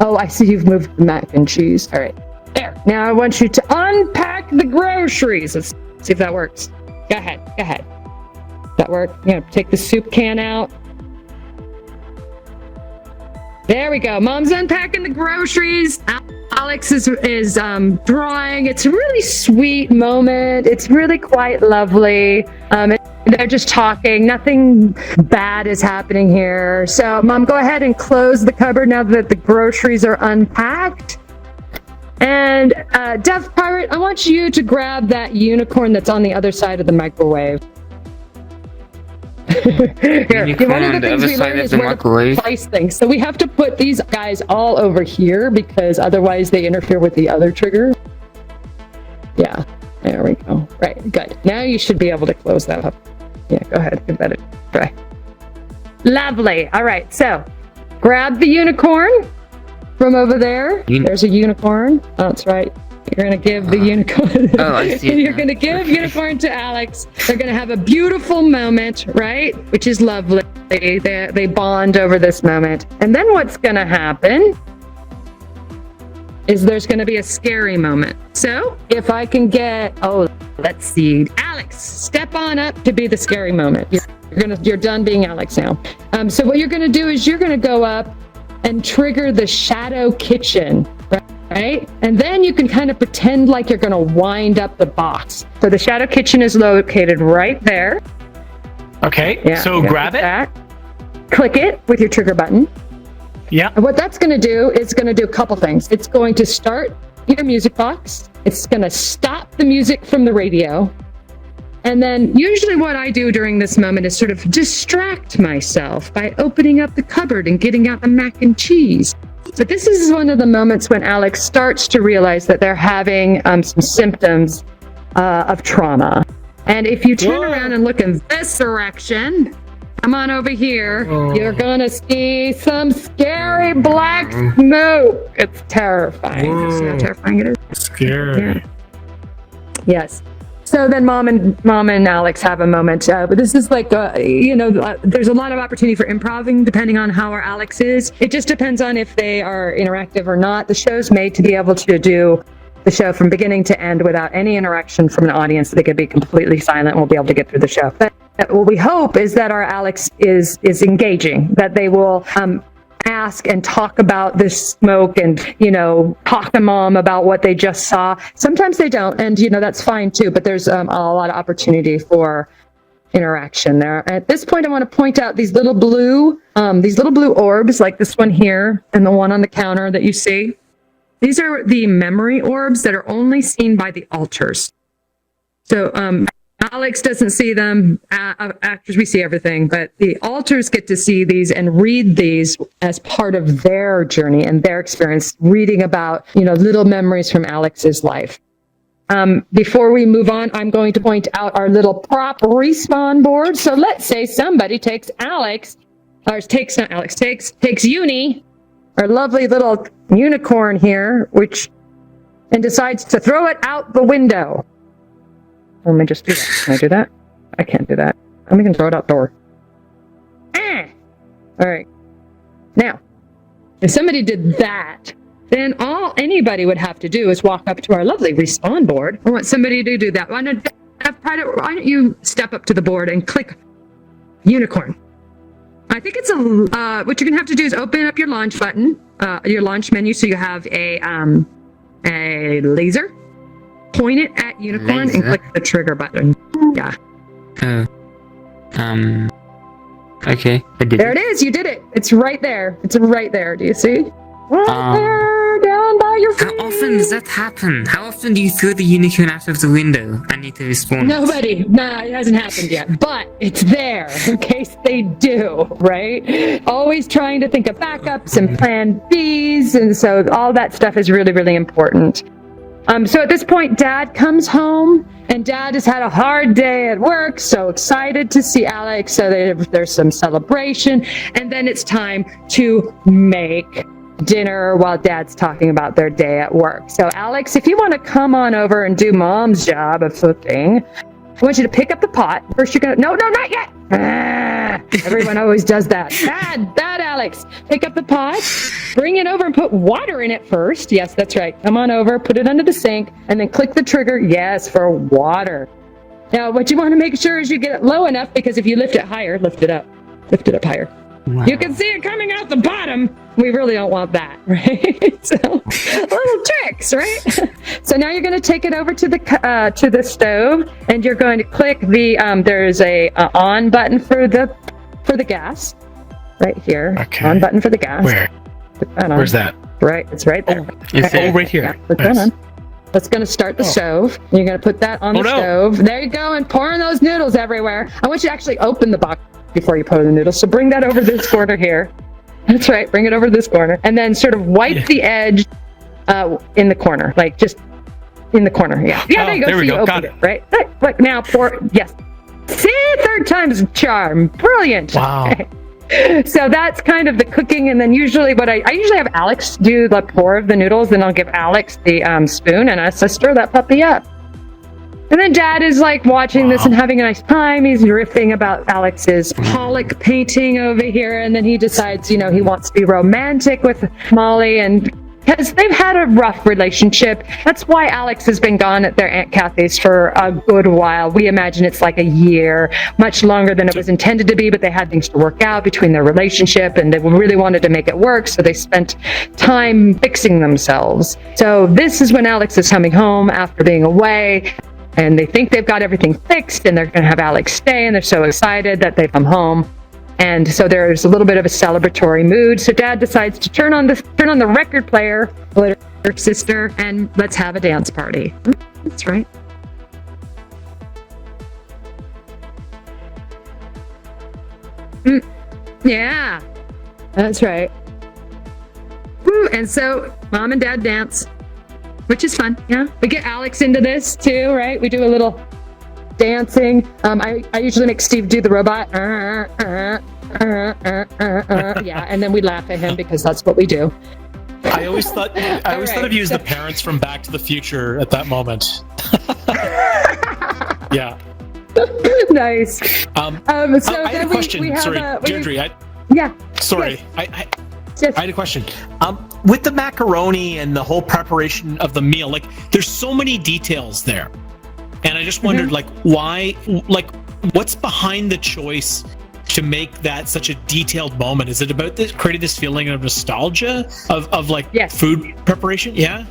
Speaker 1: Oh, I see you've moved the mac and cheese. All right, there. Now I want you to unpack the groceries. Let's see if that works. Go ahead. That work? Take the soup can out. There we go. Mom's unpacking the groceries. Alex is drawing. It's a really sweet moment. It's really quite lovely. They're just talking. Nothing bad is happening here. So, Mom, go ahead and close the cupboard now that the groceries are unpacked. And Dev Pirate, I want you to grab that unicorn that's on the other side of the microwave. Here, one of the things we learned is where to place things. So we have to put these guys all over here because otherwise they interfere with the other trigger. Yeah, there we go. Right, good. Now you should be able to close that up. Yeah, go ahead, give that a try. Lovely. All right, so grab the unicorn from over there. There's a unicorn. Oh, that's right. You're going to give the unicorn.
Speaker 6: Oh, I see.
Speaker 1: You're going to give unicorn to Alex. They're going to have a beautiful moment, right? Which is lovely. They bond over this moment. And then what's going to happen is there's going to be a scary moment. So if I can get, let's see, Alex, step on up to be the scary moment. You're done being Alex now. So what you're going to do is you're going to go up and trigger the shadow kitchen, right? And then you can kind of pretend like you're going to wind up the box. So the shadow kitchen is located right there.
Speaker 5: Okay,
Speaker 1: Yeah,
Speaker 5: so grab it.
Speaker 1: That. Click it with your trigger button.
Speaker 5: Yeah.
Speaker 1: And what that's going to do is going to do a couple things. It's going to start your music box. It's going to stop the music from the radio. And then usually what I do during this moment is sort of distract myself by opening up the cupboard and getting out the mac and cheese. But this is one of the moments when Alex starts to realize that they're having some symptoms of trauma. And if you turn around and look in this direction, come on over here, you're going to see some scary black smoke. It's terrifying. You see how terrifying it is?
Speaker 5: Scary.
Speaker 1: Yeah. Yes. So then mom and Alex have a moment. But this is like, there's a lot of opportunity for improving depending on how our Alex is. It just depends on if they are interactive or not. The show's made to be able to do the show from beginning to end without any interaction from an audience. They could be completely silent and we'll be able to get through the show. But what we hope is that our Alex is engaging, that they will ask and talk about this smoke and, talk to mom about what they just saw. Sometimes they don't, and, that's fine too, but there's a lot of opportunity for interaction there. At this point, I want to point out these little blue orbs, like this one here and the one on the counter that you see. These are the memory orbs that are only seen by the alters. So, Alex doesn't see them. Actors, we see everything, but the alters get to see these and read these as part of their journey and their experience, reading about, little memories from Alex's life. Before we move on, I'm going to point out our little prop respawn board. So let's say somebody takes Uni, our lovely little unicorn here, and decides to throw it out the window. Let me just do that. Can I do that? I can't do that. I'm going to throw it outdoor. All right. Now, if somebody did that, then all anybody would have to do is walk up to our lovely respawn board. I want somebody to do that. Why don't you step up to the board and click unicorn? I think it's what you're going to have to do is open up your launch button, your launch menu, so you have a laser. Point it at unicorn and click the trigger button. Yeah.
Speaker 6: Okay, I did.
Speaker 1: There it is. You did it. It's right there. It's right there. Do you see? Right there, down by your feet.
Speaker 6: How often does that happen? How often do you throw the unicorn out of the window? I need to respawn.
Speaker 1: Nobody. Nah, it hasn't happened yet. But it's there in case they do, right? Always trying to think of backups and plan Bs, and so all that stuff is really, really important. So at this point, Dad comes home, and Dad has had a hard day at work, so excited to see Alex, so there's some celebration, and then it's time to make dinner while Dad's talking about their day at work. So Alex, if you want to come on over and do Mom's job of cooking, I want you to pick up the pot. First you're going to... No, not yet! Everyone always does that. Bad, Alex. Pick up the pot, bring it over and put water in it first. Yes, that's right. Come on over, put it under the sink, and then click the trigger, yes, for water. Now, what you want to make sure is you get it low enough, because if you lift it higher, lift it up higher. Wow. You can see it coming out the bottom. We really don't want that, right? So, little tricks, right? So now you're going to take it over to the stove, and you're going to click the there's a on button for the gas, right here. Okay. On button for the gas.
Speaker 5: Where? Where's that?
Speaker 1: Right, it's right there.
Speaker 5: Right here.
Speaker 1: Yeah, put that on. That's going to start the stove. You're going to put that on the stove. There you go, and pouring those noodles everywhere. I want you to actually open the box before you pour the noodles. So bring that over this corner here. That's right. Bring it over this corner. And then sort of wipe the edge in the corner. Like just in the corner. Yeah. Yeah, there you go.
Speaker 5: There we go. Got it.
Speaker 1: Right? Look, now pour. Yes. See? Third time's a charm. Brilliant.
Speaker 5: Wow.
Speaker 1: So that's kind of the cooking, and then usually what I usually have Alex do the pour of the noodles, then I'll give Alex the spoon, and I stir that puppy up. And then Dad is like watching this and having a nice time. He's riffing about Alex's Pollock painting over here, and then he decides, he wants to be romantic with Molly, and because they've had a rough relationship. That's why Alex has been gone at their Aunt Kathy's for a good while. We imagine it's like a year, much longer than it was intended to be, but they had things to work out between their relationship, and they really wanted to make it work, so they spent time fixing themselves. So this is when Alex is coming home after being away, and they think they've got everything fixed, and they're going to have Alex stay, and they're so excited that they come home. And so there's a little bit of a celebratory mood. So Dad decides to turn on the record player, Glitter Sister, and let's have a dance party. That's right. Yeah, that's right. Woo. And so Mom and Dad dance, which is fun. Yeah, we get Alex into this too, right? We do a little dancing. I usually make Steve do the robot. Yeah, and then we laugh at him because that's what we do.
Speaker 5: I always thought of you as the parents from Back to the Future at that moment. Yeah.
Speaker 1: Nice.
Speaker 5: So I had a question. Deirdre.
Speaker 1: Yeah.
Speaker 5: Sorry.
Speaker 1: Yes.
Speaker 5: I had a question. With the macaroni and the whole preparation of the meal, like, there's so many details there. And I just wondered, why, what's behind the choice to make that such a detailed moment? Is it about creating this feeling of nostalgia of
Speaker 1: yes.
Speaker 5: food preparation? Yeah.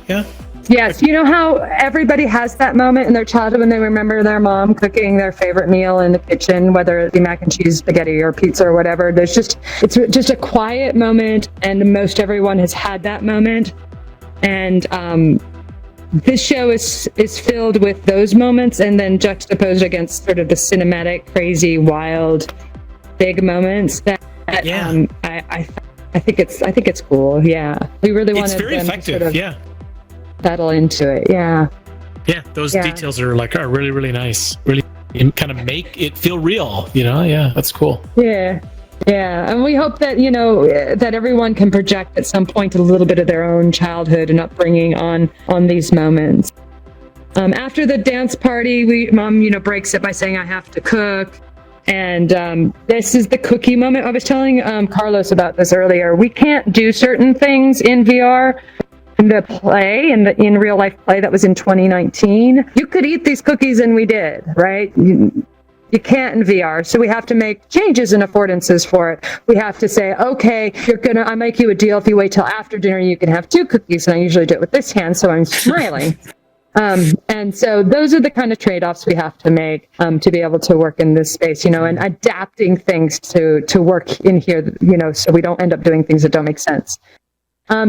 Speaker 1: Yes, you know how everybody has that moment in their childhood when they remember their mom cooking their favorite meal in the kitchen, whether it be mac and cheese, spaghetti, or pizza or whatever. It's just a quiet moment, and most everyone has had that moment. And this show is filled with those moments, and then juxtaposed against sort of the cinematic, crazy, wild, big moments that
Speaker 5: yeah.
Speaker 1: I think it's cool. Yeah, we really wanted
Speaker 5: it's very
Speaker 1: them
Speaker 5: effective.
Speaker 1: to sort of
Speaker 5: Yeah,
Speaker 1: settle into it. Yeah,
Speaker 5: those details are really, really nice. Really kind of make it feel real. Yeah, that's cool.
Speaker 1: Yeah, and we hope that that everyone can project at some point a little bit of their own childhood and upbringing on these moments. After the dance party, Mom breaks it by saying, "I have to cook." And this is the cookie moment. I was telling Carlos about this earlier. We can't do certain things in VR. In the play, in real life play that was in 2019, you could eat these cookies, and we did, right? You can't in VR, so we have to make changes and affordances for it. We have to say, okay, I make you a deal. If you wait till after dinner, you can have 2 cookies, and I usually do it with this hand, so I'm smiling. And so those are the kind of trade-offs we have to make to be able to work in this space, and adapting things to work in here, so we don't end up doing things that don't make sense.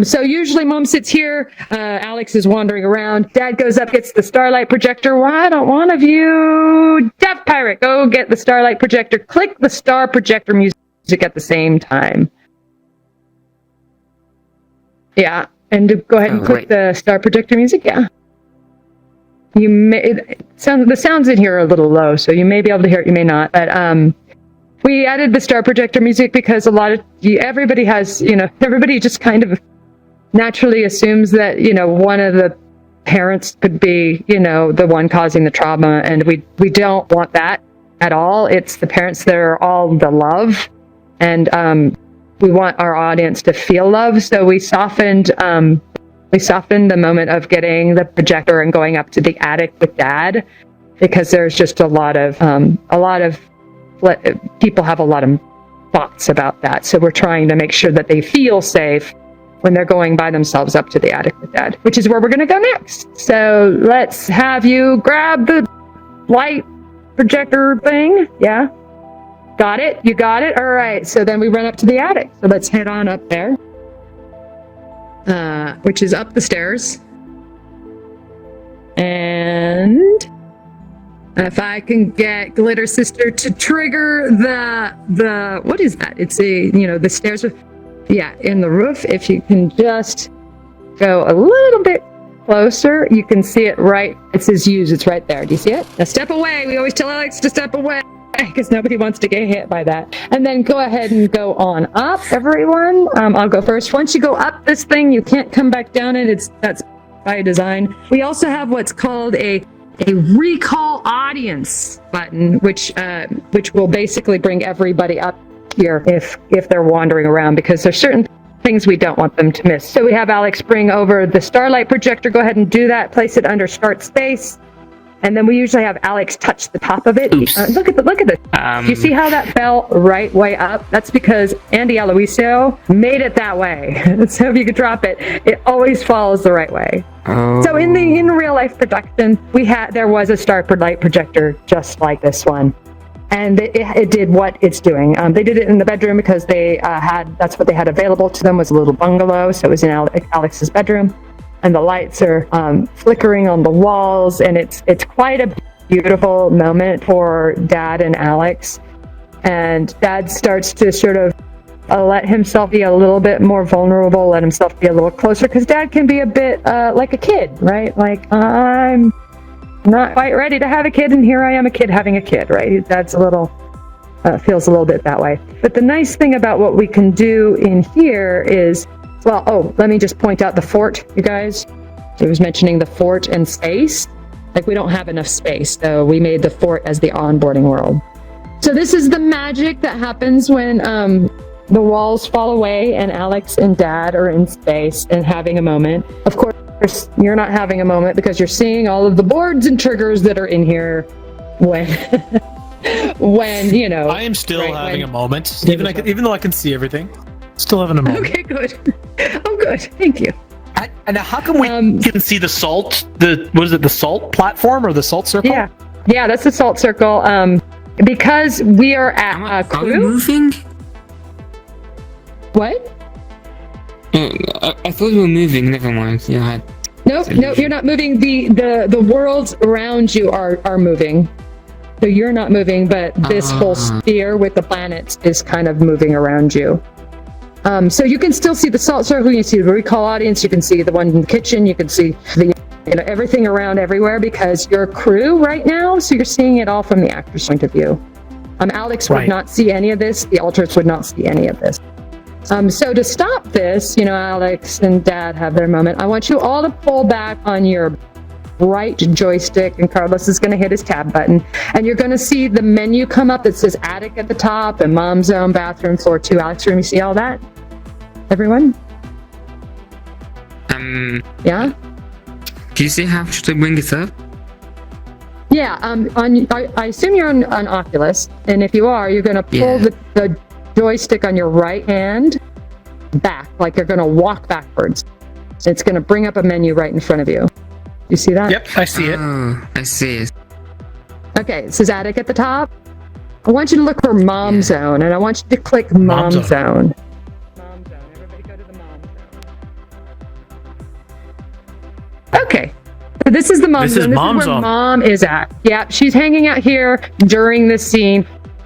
Speaker 1: So usually Mom sits here, Alex is wandering around, Dad goes up, gets the starlight projector. Why don't one of you, Deaf Pirate, go get the starlight projector, click the star projector music at the same time. Yeah, and go ahead and click the star projector music, yeah. The sounds in here are a little low, so you may be able to hear it, you may not, but we added the star projector music because everybody has, everybody just kind of naturally assumes that, one of the parents could be, the one causing the trauma, and we don't want that at all. It's the parents that are all the love, and we want our audience to feel love, so we softened the moment of getting the projector and going up to the attic with Dad, because there's just a lot of people have a lot of thoughts about that. So we're trying to make sure that they feel safe when they're going by themselves up to the attic with Dad, which is where we're going to go next. So let's have you grab the light projector thing. Yeah. Got it? You got it? All right. So then we run up to the attic. So let's head on up there. Which is up the stairs. And if I can get Glitter Sister to trigger the what is that? It's the stairs in the roof. If you can just go a little bit closer, you can see it right. It says use. It's right there. Do you see it? Now step away. We always tell Alex to step away because nobody wants to get hit by that. And then go ahead and go on up, everyone. I'll go first. Once you go up this thing, you can't come back down it. That's by design. We also have what's called a recall audience button, which will basically bring everybody up here if they're wandering around, because there's certain things we don't want them to miss. So we have Alex bring over the Starlight projector. Go ahead and do that. Place it under start space. And then we usually have Alex touch the top of it. Look at this. You see how that fell right way up? That's because Andy Aloisio made it that way. So if you could drop it, it always falls the right way.
Speaker 6: Oh.
Speaker 1: So in real life production, there was a Starlight projector just like this one. And it did what it's doing. They did it in the bedroom because that's what they had available to them, was a little bungalow. So it was in Alex's bedroom. And the lights are flickering on the walls. And it's quite a beautiful moment for Dad and Alex. And Dad starts to sort of let himself be a little bit more vulnerable, let himself be a little closer. Because Dad can be a bit like a kid, right? Like, I'm not quite ready to have a kid, and here I am, a kid having a kid, right? That's feels a little bit that way. But the nice thing about what we can do in here is, let me just point out the fort, you guys. I was mentioning the fort and space. Like, we don't have enough space, so we made the fort as the onboarding world. So this is the magic that happens when the walls fall away and Alex and Dad are in space and having a moment. Of course, you're not having a moment because you're seeing all of the boards and triggers that are in here when
Speaker 5: I am still having a moment, even though I can see everything. Still having a moment.
Speaker 1: Okay, good. Oh, good. Thank you.
Speaker 5: And how come we can see the salt? The salt platform or the salt circle?
Speaker 1: Yeah, that's the salt circle. Because we are at
Speaker 6: Are we
Speaker 1: crew.
Speaker 6: moving?
Speaker 1: What?
Speaker 6: I thought we were moving. Never mind. Yeah.
Speaker 1: Nope, you're not moving. The worlds around you are moving. So you're not moving, but this whole sphere with the planets is kind of moving around you. So you can still see the salt circle, you can see the recall audience, you can see the one in the kitchen, you can see everything around everywhere because you're crew right now, so you're seeing it all from the actor's point of view. Alex would not see any of this, the alters would not see any of this. So to stop this, Alex and Dad have their moment. I want you all to pull back on your right joystick, and Carlos is going to hit his tab button, and you're going to see the menu come up that says attic at the top and mom's zone, bathroom, floor 2, Alex room. You see all that? Everyone? Yeah?
Speaker 6: Do you see how should I bring it up?
Speaker 1: Yeah, I assume you're on Oculus, and if you are, you're going to pull the joystick on your right hand back, like you're going to walk backwards. It's going to bring up a menu right in front of you. You see that?
Speaker 5: Yep, I see it.
Speaker 6: Oh, I see it.
Speaker 1: Okay, it says attic at the top. I want you to look for Mom Zone, and I want you to click Mom Zone. Mom Zone. Everybody go to the Mom Zone. Okay. So this is the Mom Zone. This is where Mom is at. Yeah, she's hanging out here during the scene,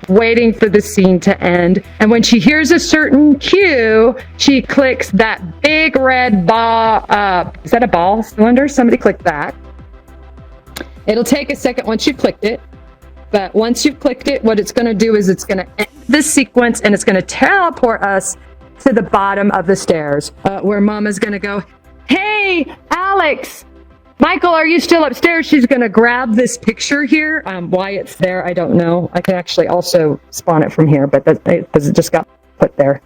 Speaker 1: waiting for the scene to end. And when she hears a certain cue, she clicks that big red ball. Is that a ball cylinder? Somebody click that. It'll take a second once you've clicked it. But once you've clicked it, what it's going to do is it's going to end this sequence and it's going to teleport us to the bottom of the stairs where Mama's going to go, "Hey, Alex! Michael, are you still upstairs?" She's going to grab this picture here. Why it's there, I don't know. I can actually also spawn it from here, but because it just got put there.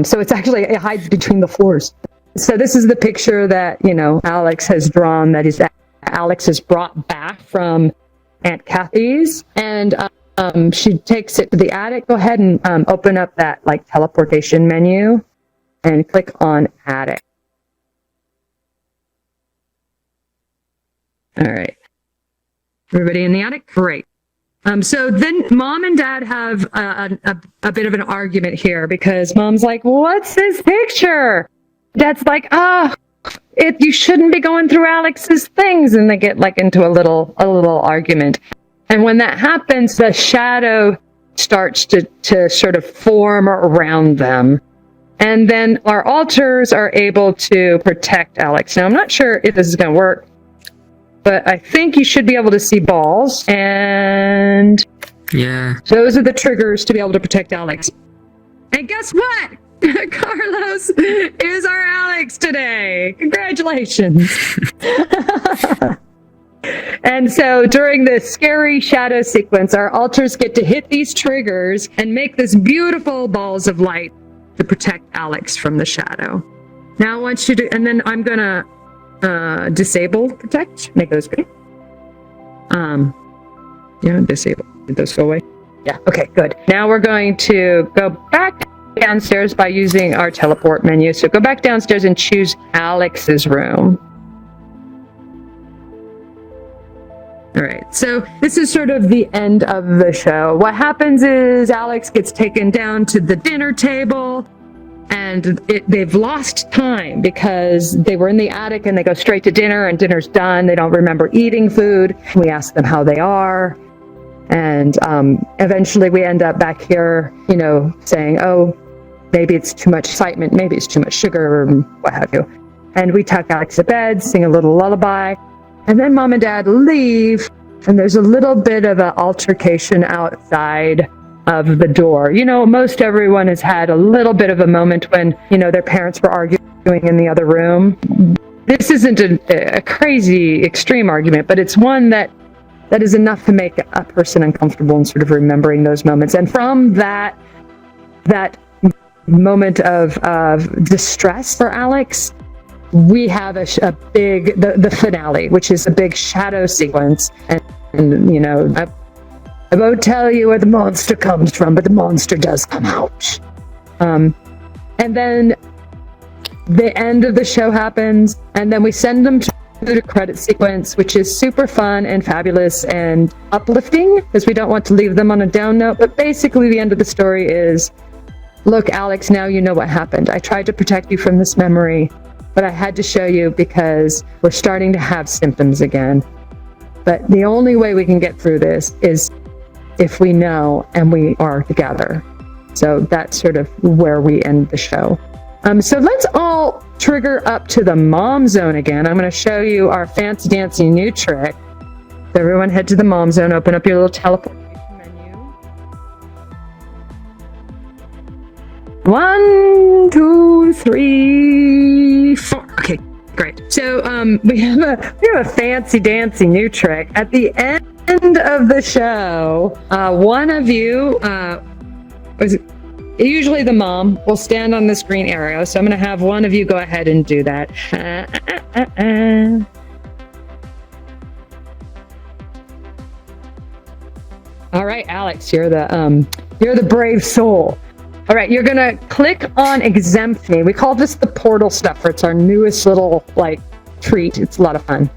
Speaker 1: So it's actually, it hides between the floors. So this is the picture that, Alex has drawn, that Alex has brought back from Aunt Kathy's. And she takes it to the attic. Go ahead and open up that teleportation menu and click on attic. All right. Everybody in the attic? Great. So then Mom and Dad have a bit of an argument here because Mom's like, "What's this picture?" Dad's like, you shouldn't be going through Alex's things. And they get into a little argument. And when that happens, the shadow starts to sort of form around them. And then our altars are able to protect Alex. Now, I'm not sure if this is going to work, but I think you should be able to see balls. And
Speaker 6: Yeah.
Speaker 1: those are the triggers to be able to protect Alex. And guess what? Carlos is our Alex today. Congratulations. And so during the scary shadow sequence, our altars get to hit these triggers and make this beautiful balls of light to protect Alex from the shadow. Now I want you to, and then I'm gonna disable protect, make those green. Disable, did those go away? Yeah, okay, good. Now we're going to go back downstairs by using our teleport menu. So go back downstairs and choose Alex's room. All right, so this is sort of the end of the show. What happens is Alex gets taken down to the dinner table, and they've lost time because they were in the attic and they go straight to dinner, and dinner's done. They don't remember eating food. We ask them how they are, and eventually we end up back here, saying, oh, maybe it's too much excitement, maybe it's too much sugar, or what have you. And we tuck Alex to bed, sing a little lullaby. And then Mom and Dad leave, and there's a little bit of an altercation outside of the door. Most everyone has had a little bit of a moment when, their parents were arguing in the other room. This isn't a crazy, extreme argument, but it's one that is enough to make a person uncomfortable and sort of remembering those moments. And from that moment of distress for Alex, we have a big, the finale, which is a big shadow sequence. And I won't tell you where the monster comes from, but the monster does come out. And then the end of the show happens, and then we send them to the credit sequence, which is super fun and fabulous and uplifting, because we don't want to leave them on a down note. But basically the end of the story is, look, Alex, now you know what happened. I tried to protect you from this memory, but I had to show you because we're starting to have symptoms again. But the only way we can get through this is if we know and we are together. So that's sort of where we end the show. So let's all trigger up to the mom zone again. I'm going to show you our fancy dancy new trick. So everyone head to the mom zone, open up your little teleportation menu. 1, 2, 3, 4. Okay, great. So we have a fancy dancy new trick. At the end of the show, one of you, usually the mom, will stand on this green arrow. So I'm going to have one of you go ahead and do that. All right, Alex, you're the brave soul. All right, you're gonna click on Exempt Me. We call this the portal stuffer. It's our newest little treat. It's a lot of fun.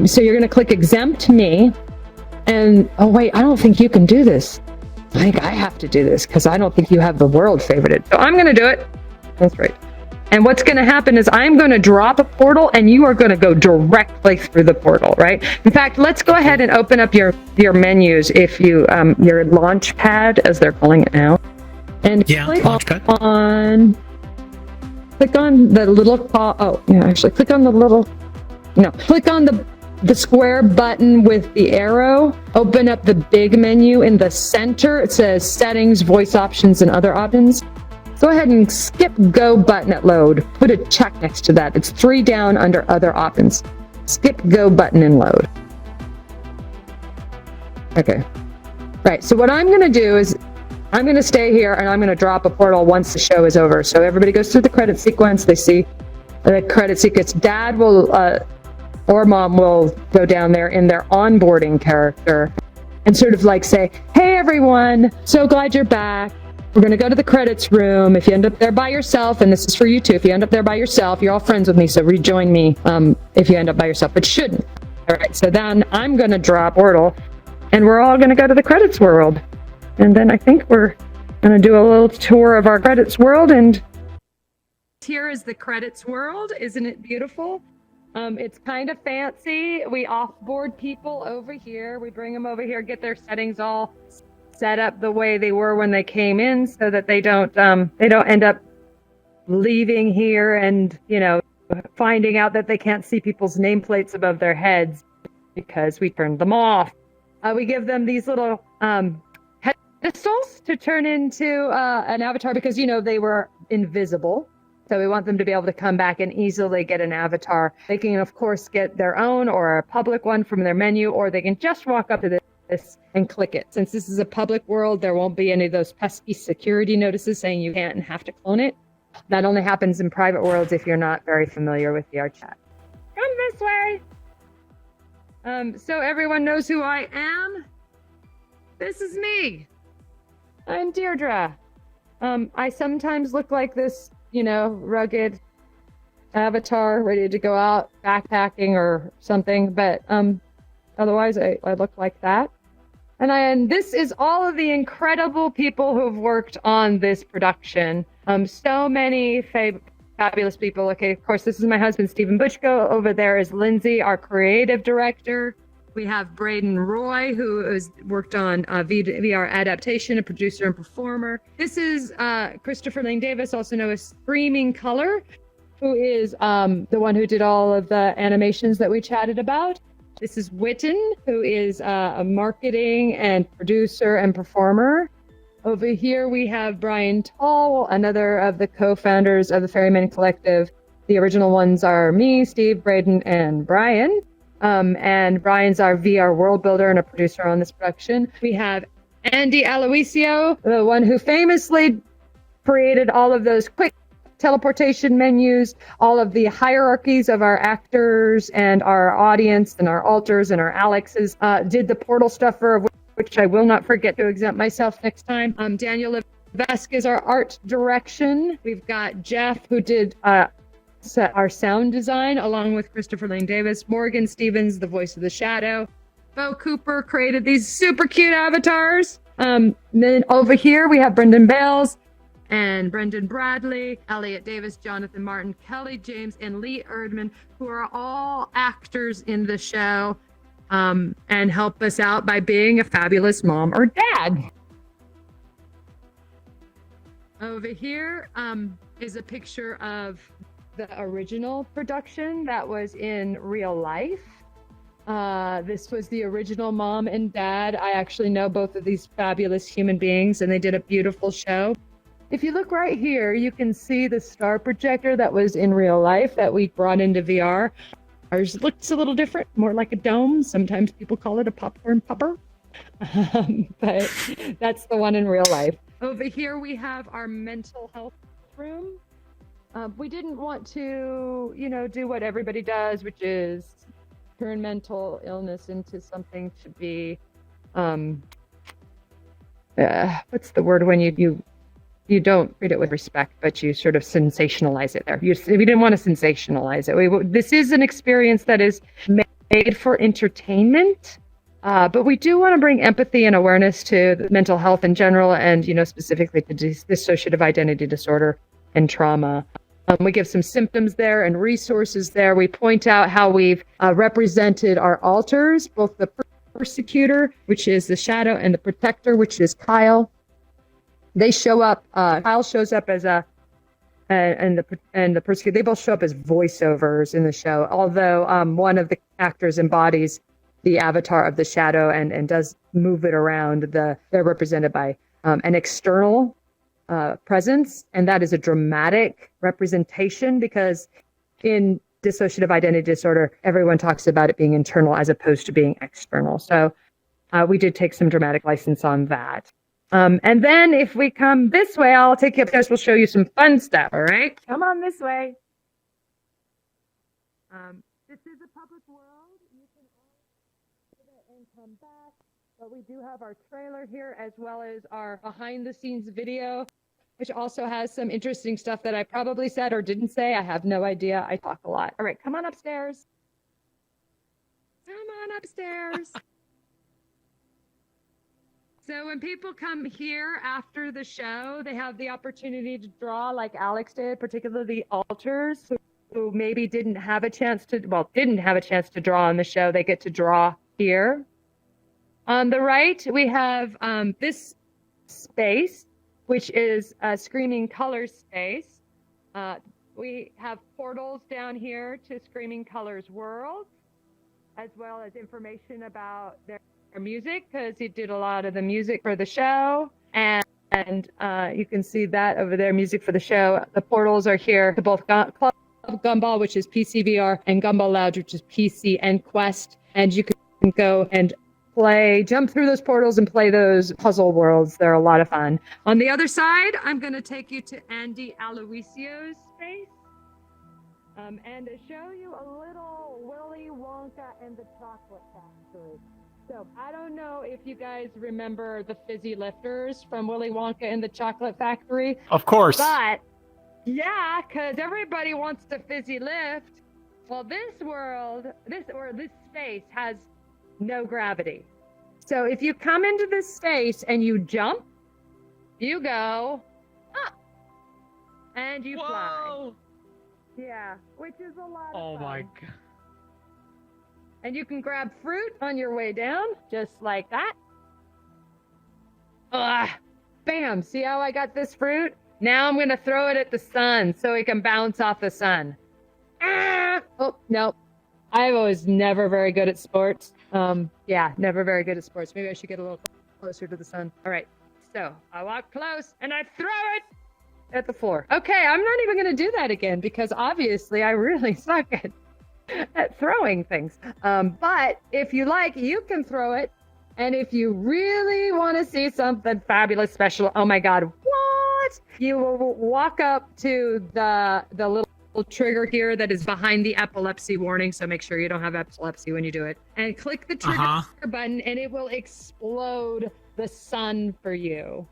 Speaker 1: So you're gonna click Exempt Me, and oh wait, I don't think you can do this. I think I have to do this because I don't think you have the world favorited. So I'm gonna do it. That's right. And what's gonna happen is I'm gonna drop a portal, and you are gonna go directly through the portal, right? In fact, let's go ahead and open up your menus if you your launch pad, as they're calling it now. And click on the little click on the square button with the arrow. Open up the big menu in the center. It says settings, voice options, and other options. Go ahead and skip go button at load. Put a check next to that. It's 3 down under other options. Skip go button and load. Okay. Right, so what I'm gonna do is I'm going to stay here, and I'm going to drop a portal once the show is over. So everybody goes through the credit sequence. They see the credit sequence. Dad will, or Mom will go down there in their onboarding character and sort of say, hey, everyone, so glad you're back. We're going to go to the credits room. If you end up there by yourself, and this is for you too, if you end up there by yourself, you're all friends with me, so rejoin me if you end up by yourself, but shouldn't. All right, so then I'm going to draw a portal, and we're all going to go to the credits world. And then I think we're going to do a little tour of our credits world. And here is the credits world. Isn't it beautiful? It's kind of fancy. We offboard people over here. We bring them over here, get their settings all set up the way they were when they came in, so that they don't end up leaving here and, finding out that they can't see people's nameplates above their heads because we turned them off. We give them these little pedestals to turn into an avatar because, they were invisible. So we want them to be able to come back and easily get an avatar. They can, of course, get their own or a public one from their menu, or they can just walk up to this and click it. Since this is a public world, there won't be any of those pesky security notices saying you can't and have to clone it. That only happens in private worlds if you're not very familiar with VRChat. Come this way. So everyone knows who I am. This is me. I'm Deirdre. I sometimes look like this, rugged avatar ready to go out backpacking or something, but otherwise I look like that. And this is all of the incredible people who've worked on this production. So many fabulous people. Okay, of course, this is my husband, Stephen Butchko. Over there is Lindsay, our creative director. We have Braden Roy, who has worked on VR adaptation, a producer and performer. This is Christopher Lane Davis, also known as Screaming Color, who is the one who did all of the animations that we chatted about. This is Witten, who is a marketing and producer and performer. Over here, we have Brian Tall, another of the co-founders of the Ferryman Collective. The original ones are me, Steve, Braden, and Brian. And Brian's our VR world builder and a producer on this production. We have Andy Aloisio, the one who famously created all of those quick teleportation menus, all of the hierarchies of our actors and our audience and our alters and our Alexes, did the portal stuffer, of which I will not forget to exempt myself next time. Daniel Levesque is our art direction. We've got Jeff, who did our sound design, along with Christopher Lane Davis. Morgan Stevens, the voice of the shadow. Bo Cooper created these super cute avatars. Then over here, we have Brendan Bales and Brendan Bradley, Elliot Davis, Jonathan Martin, Kelly James, and Lee Erdman, who are all actors in the show and help us out by being a fabulous mom or dad. Over here is a picture of the original production that was in real life. This was the original mom and dad. I actually know both of these fabulous human beings, and they did a beautiful show. If you look right here, you can see the star projector that was in real life that we brought into VR. Ours looks a little different, more like a dome. Sometimes people call it a popcorn popper, but that's the one in real life. Over here, we have our mental health room. We didn't want to, do what everybody does, which is turn mental illness into something to be, what's the word when you don't treat it with respect, but you sort of sensationalize it there. We didn't want to sensationalize it. This is an experience that is made for entertainment, but we do want to bring empathy and awareness to mental health in general, and specifically to dissociative identity disorder and trauma. We give some symptoms there and resources there. We point out how we've represented our alters, both the persecutor, which is the shadow, and the protector, which is Kyle. They show up. Kyle shows up as and the persecutor. They both show up as voiceovers in the show. Although one of the actors embodies the avatar of the shadow and does move it around. They're represented by an external presence, and that is a dramatic representation, because in dissociative identity disorder, everyone talks about it being internal as opposed to being external. So we did take some dramatic license on that. And then if we come this way, I'll take you upstairs. We'll show you some fun stuff. All right, come on this way. This is a public world. You can all visit it and come back. But we do have our trailer here, as well as our behind-the-scenes video, which also has some interesting stuff that I probably said or didn't say. I have no idea. I talk a lot. All right, come on upstairs. Come on upstairs. So when people come here after the show, they have the opportunity to draw like Alex did, particularly the alters who maybe didn't have a chance to draw on the show. They get to draw here. On the right, we have this space, which is a Screaming Color space. We have portals down here to Screaming Colors World, as well as information about their music, because he did a lot of the music for the show. And you can see that over there, music for the show. The portals are here to both Club Gumball, which is PCVR, and Gumball Lounge, which is PC and Quest. And you can go and jump through those portals and play those puzzle worlds. They're a lot of fun. On the other side, I'm going to take you to Andy Aloisio's space and to show you a little Willy Wonka and the Chocolate Factory. So I don't know if you guys remember the fizzy lifters from Willy Wonka and the Chocolate Factory.
Speaker 5: Of course.
Speaker 1: But yeah, because everybody wants to fizzy lift. Well, this space has no gravity. So if you come into this space and you jump, you go up and you fly. Yeah, which is a lot of fun.
Speaker 5: Oh my god.
Speaker 1: And you can grab fruit on your way down, just like that. Bam! See how I got this fruit? Now I'm going to throw it at the sun so it can bounce off the sun. Oh, no. I was never very good at sports. Never very good at sports. Maybe I should get a little closer to the sun. All right. So I walk close and I throw it at the floor. Okay, I'm not even going to do that again because obviously I really suck at throwing things. But if you like, you can throw it. And if you really want to see something fabulous, special, oh my God, what? You will walk up to the little trigger here that is behind the epilepsy warning. So make sure you don't have epilepsy when you do it. And click the trigger button and it will explode the sun for you.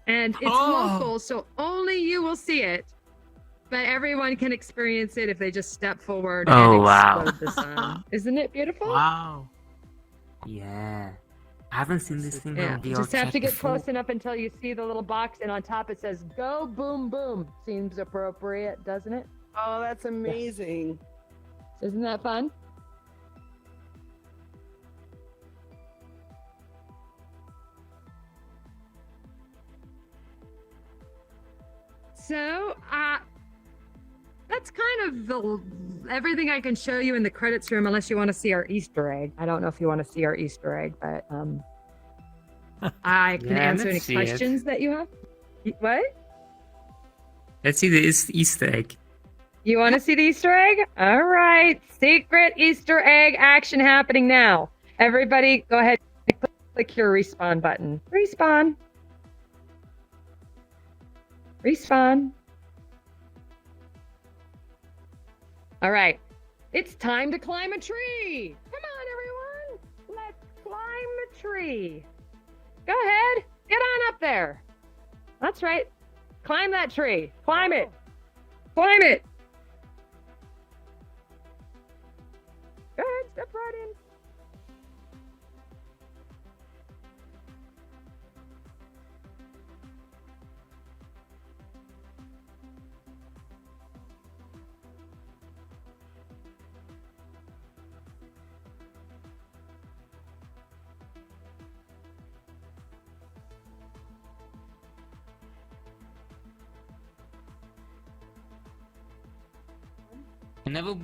Speaker 1: And it's local, so only you will see it. But everyone can experience it if they just step forward and explode the sun. Isn't it beautiful?
Speaker 6: Wow. Yeah. I haven't seen this thing on
Speaker 1: You
Speaker 6: VRChat
Speaker 1: just have to get
Speaker 6: before.
Speaker 1: close enough until you see the little box, and on top it says, "Go boom boom." Seems appropriate, doesn't it?
Speaker 3: Oh, that's amazing.
Speaker 1: Isn't that fun? So, that's kind of everything I can show you in the credits room, unless you want to see our Easter egg. I don't know if you want to see our Easter egg, but I can answer any questions that you have. What?
Speaker 6: Let's see the Easter egg.
Speaker 1: You want to see the Easter egg? All right. Secret Easter egg action happening now. Everybody, go ahead and click your respawn button. Respawn. Respawn. All right. It's time to climb a tree. Come on, everyone. Let's climb the tree. Go ahead. Get on up there. That's right. Climb that tree. Climb it. Climb it. Go ahead. Step right in.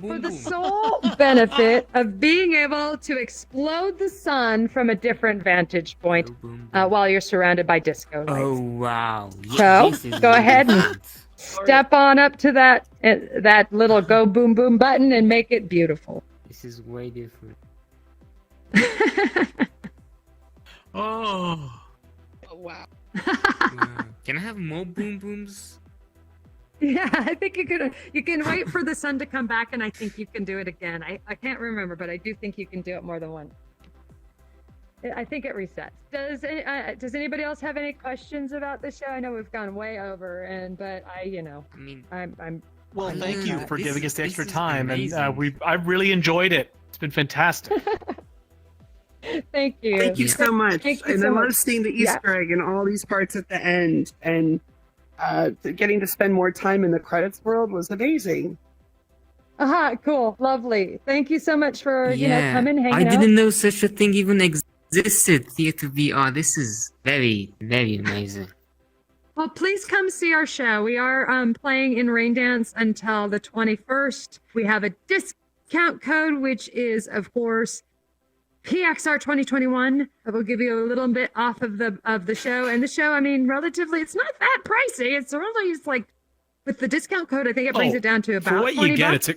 Speaker 1: For the sole benefit of being able to explode the sun from a different vantage point while you're surrounded by disco lights.
Speaker 6: Oh wow!
Speaker 1: So go ahead and step on up to that little go boom boom button and make it beautiful.
Speaker 6: This is way different.
Speaker 5: Oh
Speaker 3: wow!
Speaker 6: Can I have more boom booms?
Speaker 1: Yeah, I think you can wait for the sun to come back, and I think you can do it again. I can't remember, but I do think you can do it more than once. I think it resets. Does anybody else have any questions about the show? I know we've gone way over, but I'm.
Speaker 5: Well, thank you for
Speaker 6: this-
Speaker 5: giving us the
Speaker 6: this
Speaker 5: extra
Speaker 6: is
Speaker 5: time,
Speaker 6: amazing.
Speaker 5: and I really enjoyed it. It's been fantastic.
Speaker 1: Thank you.
Speaker 3: Thank you so much.
Speaker 1: Thank you
Speaker 3: And
Speaker 1: so
Speaker 3: I love
Speaker 1: much.
Speaker 3: seeing the Easter egg and all these parts at the end, and getting to spend more time in the credits world was amazing.
Speaker 1: Cool, lovely. Thank you so much for coming, hanging
Speaker 6: I
Speaker 1: out.
Speaker 6: didn't know such a thing even existed. Theater VR. This is very, very amazing.
Speaker 1: Well, please come see our show. We are playing in Raindance until the 21st. We have a discount code, which is, of course, PXR 2021. That will give you a little bit off of the show. And the show, I mean, relatively, it's not that pricey. It's really, it's like, with the discount code, I think it brings it down to about
Speaker 5: for what
Speaker 1: 20
Speaker 5: you get.
Speaker 1: bucks.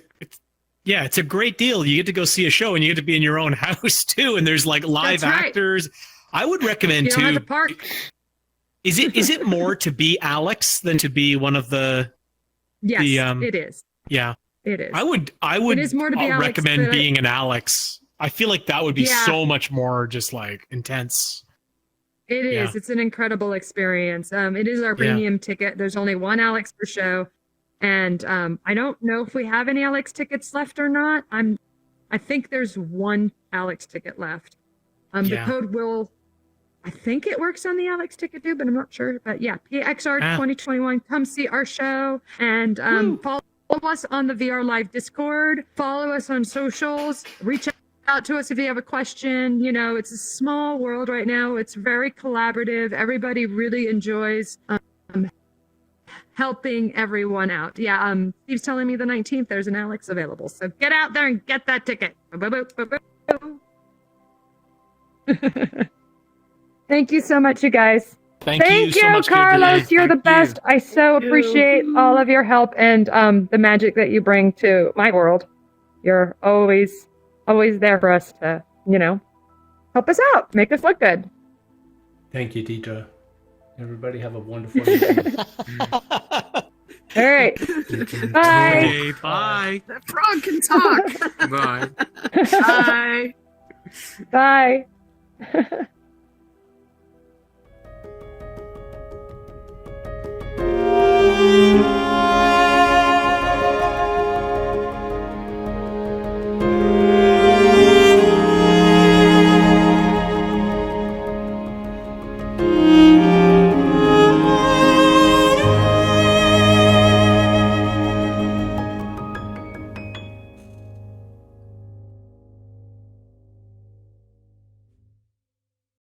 Speaker 5: It's a great deal. You get to go see a show, and you get to be in your own house too. And there's like live
Speaker 1: That's right.
Speaker 5: actors. I would recommend
Speaker 1: You don't have
Speaker 5: too.
Speaker 1: to park.
Speaker 5: Is it more to be Alex than to be one of the?
Speaker 1: Yes,
Speaker 5: the,
Speaker 1: it is.
Speaker 5: Yeah,
Speaker 1: It is.
Speaker 5: I would
Speaker 1: It is more to be Alex,
Speaker 5: recommend
Speaker 1: but
Speaker 5: being an Alex. I feel like that would be
Speaker 1: Yeah.
Speaker 5: so much more just like intense.
Speaker 1: It is.
Speaker 5: Yeah.
Speaker 1: It's an incredible experience. It is our premium ticket. There's only one Alex per show. And I don't know if we have any Alex tickets left or not. I think there's one Alex ticket left. The code will, I think it works on the Alex ticket too, but I'm not sure. But yeah, PXR 2021, come see our show and follow us on the VR Live Discord. Follow us on socials. Reach out to us if you have a question. You know, it's a small world right now. It's very collaborative. Everybody really enjoys helping everyone out. Yeah, Steve's telling me the 19th there's an Alex available. So get out there and get that ticket. Thank you so much, you guys.
Speaker 5: Thank you so much,
Speaker 1: Carlos.
Speaker 5: Deirdre.
Speaker 1: You're the
Speaker 5: Thank
Speaker 1: best.
Speaker 5: you.
Speaker 1: I so appreciate all of your help and the magic that you bring to my world. You're always there for us to, help us out, make us look good.
Speaker 7: Thank you, Deirdre. Everybody have a wonderful evening.
Speaker 1: All right. Bye.
Speaker 5: Okay, bye.
Speaker 3: That frog can talk.
Speaker 6: Bye.
Speaker 3: Bye.
Speaker 1: Bye.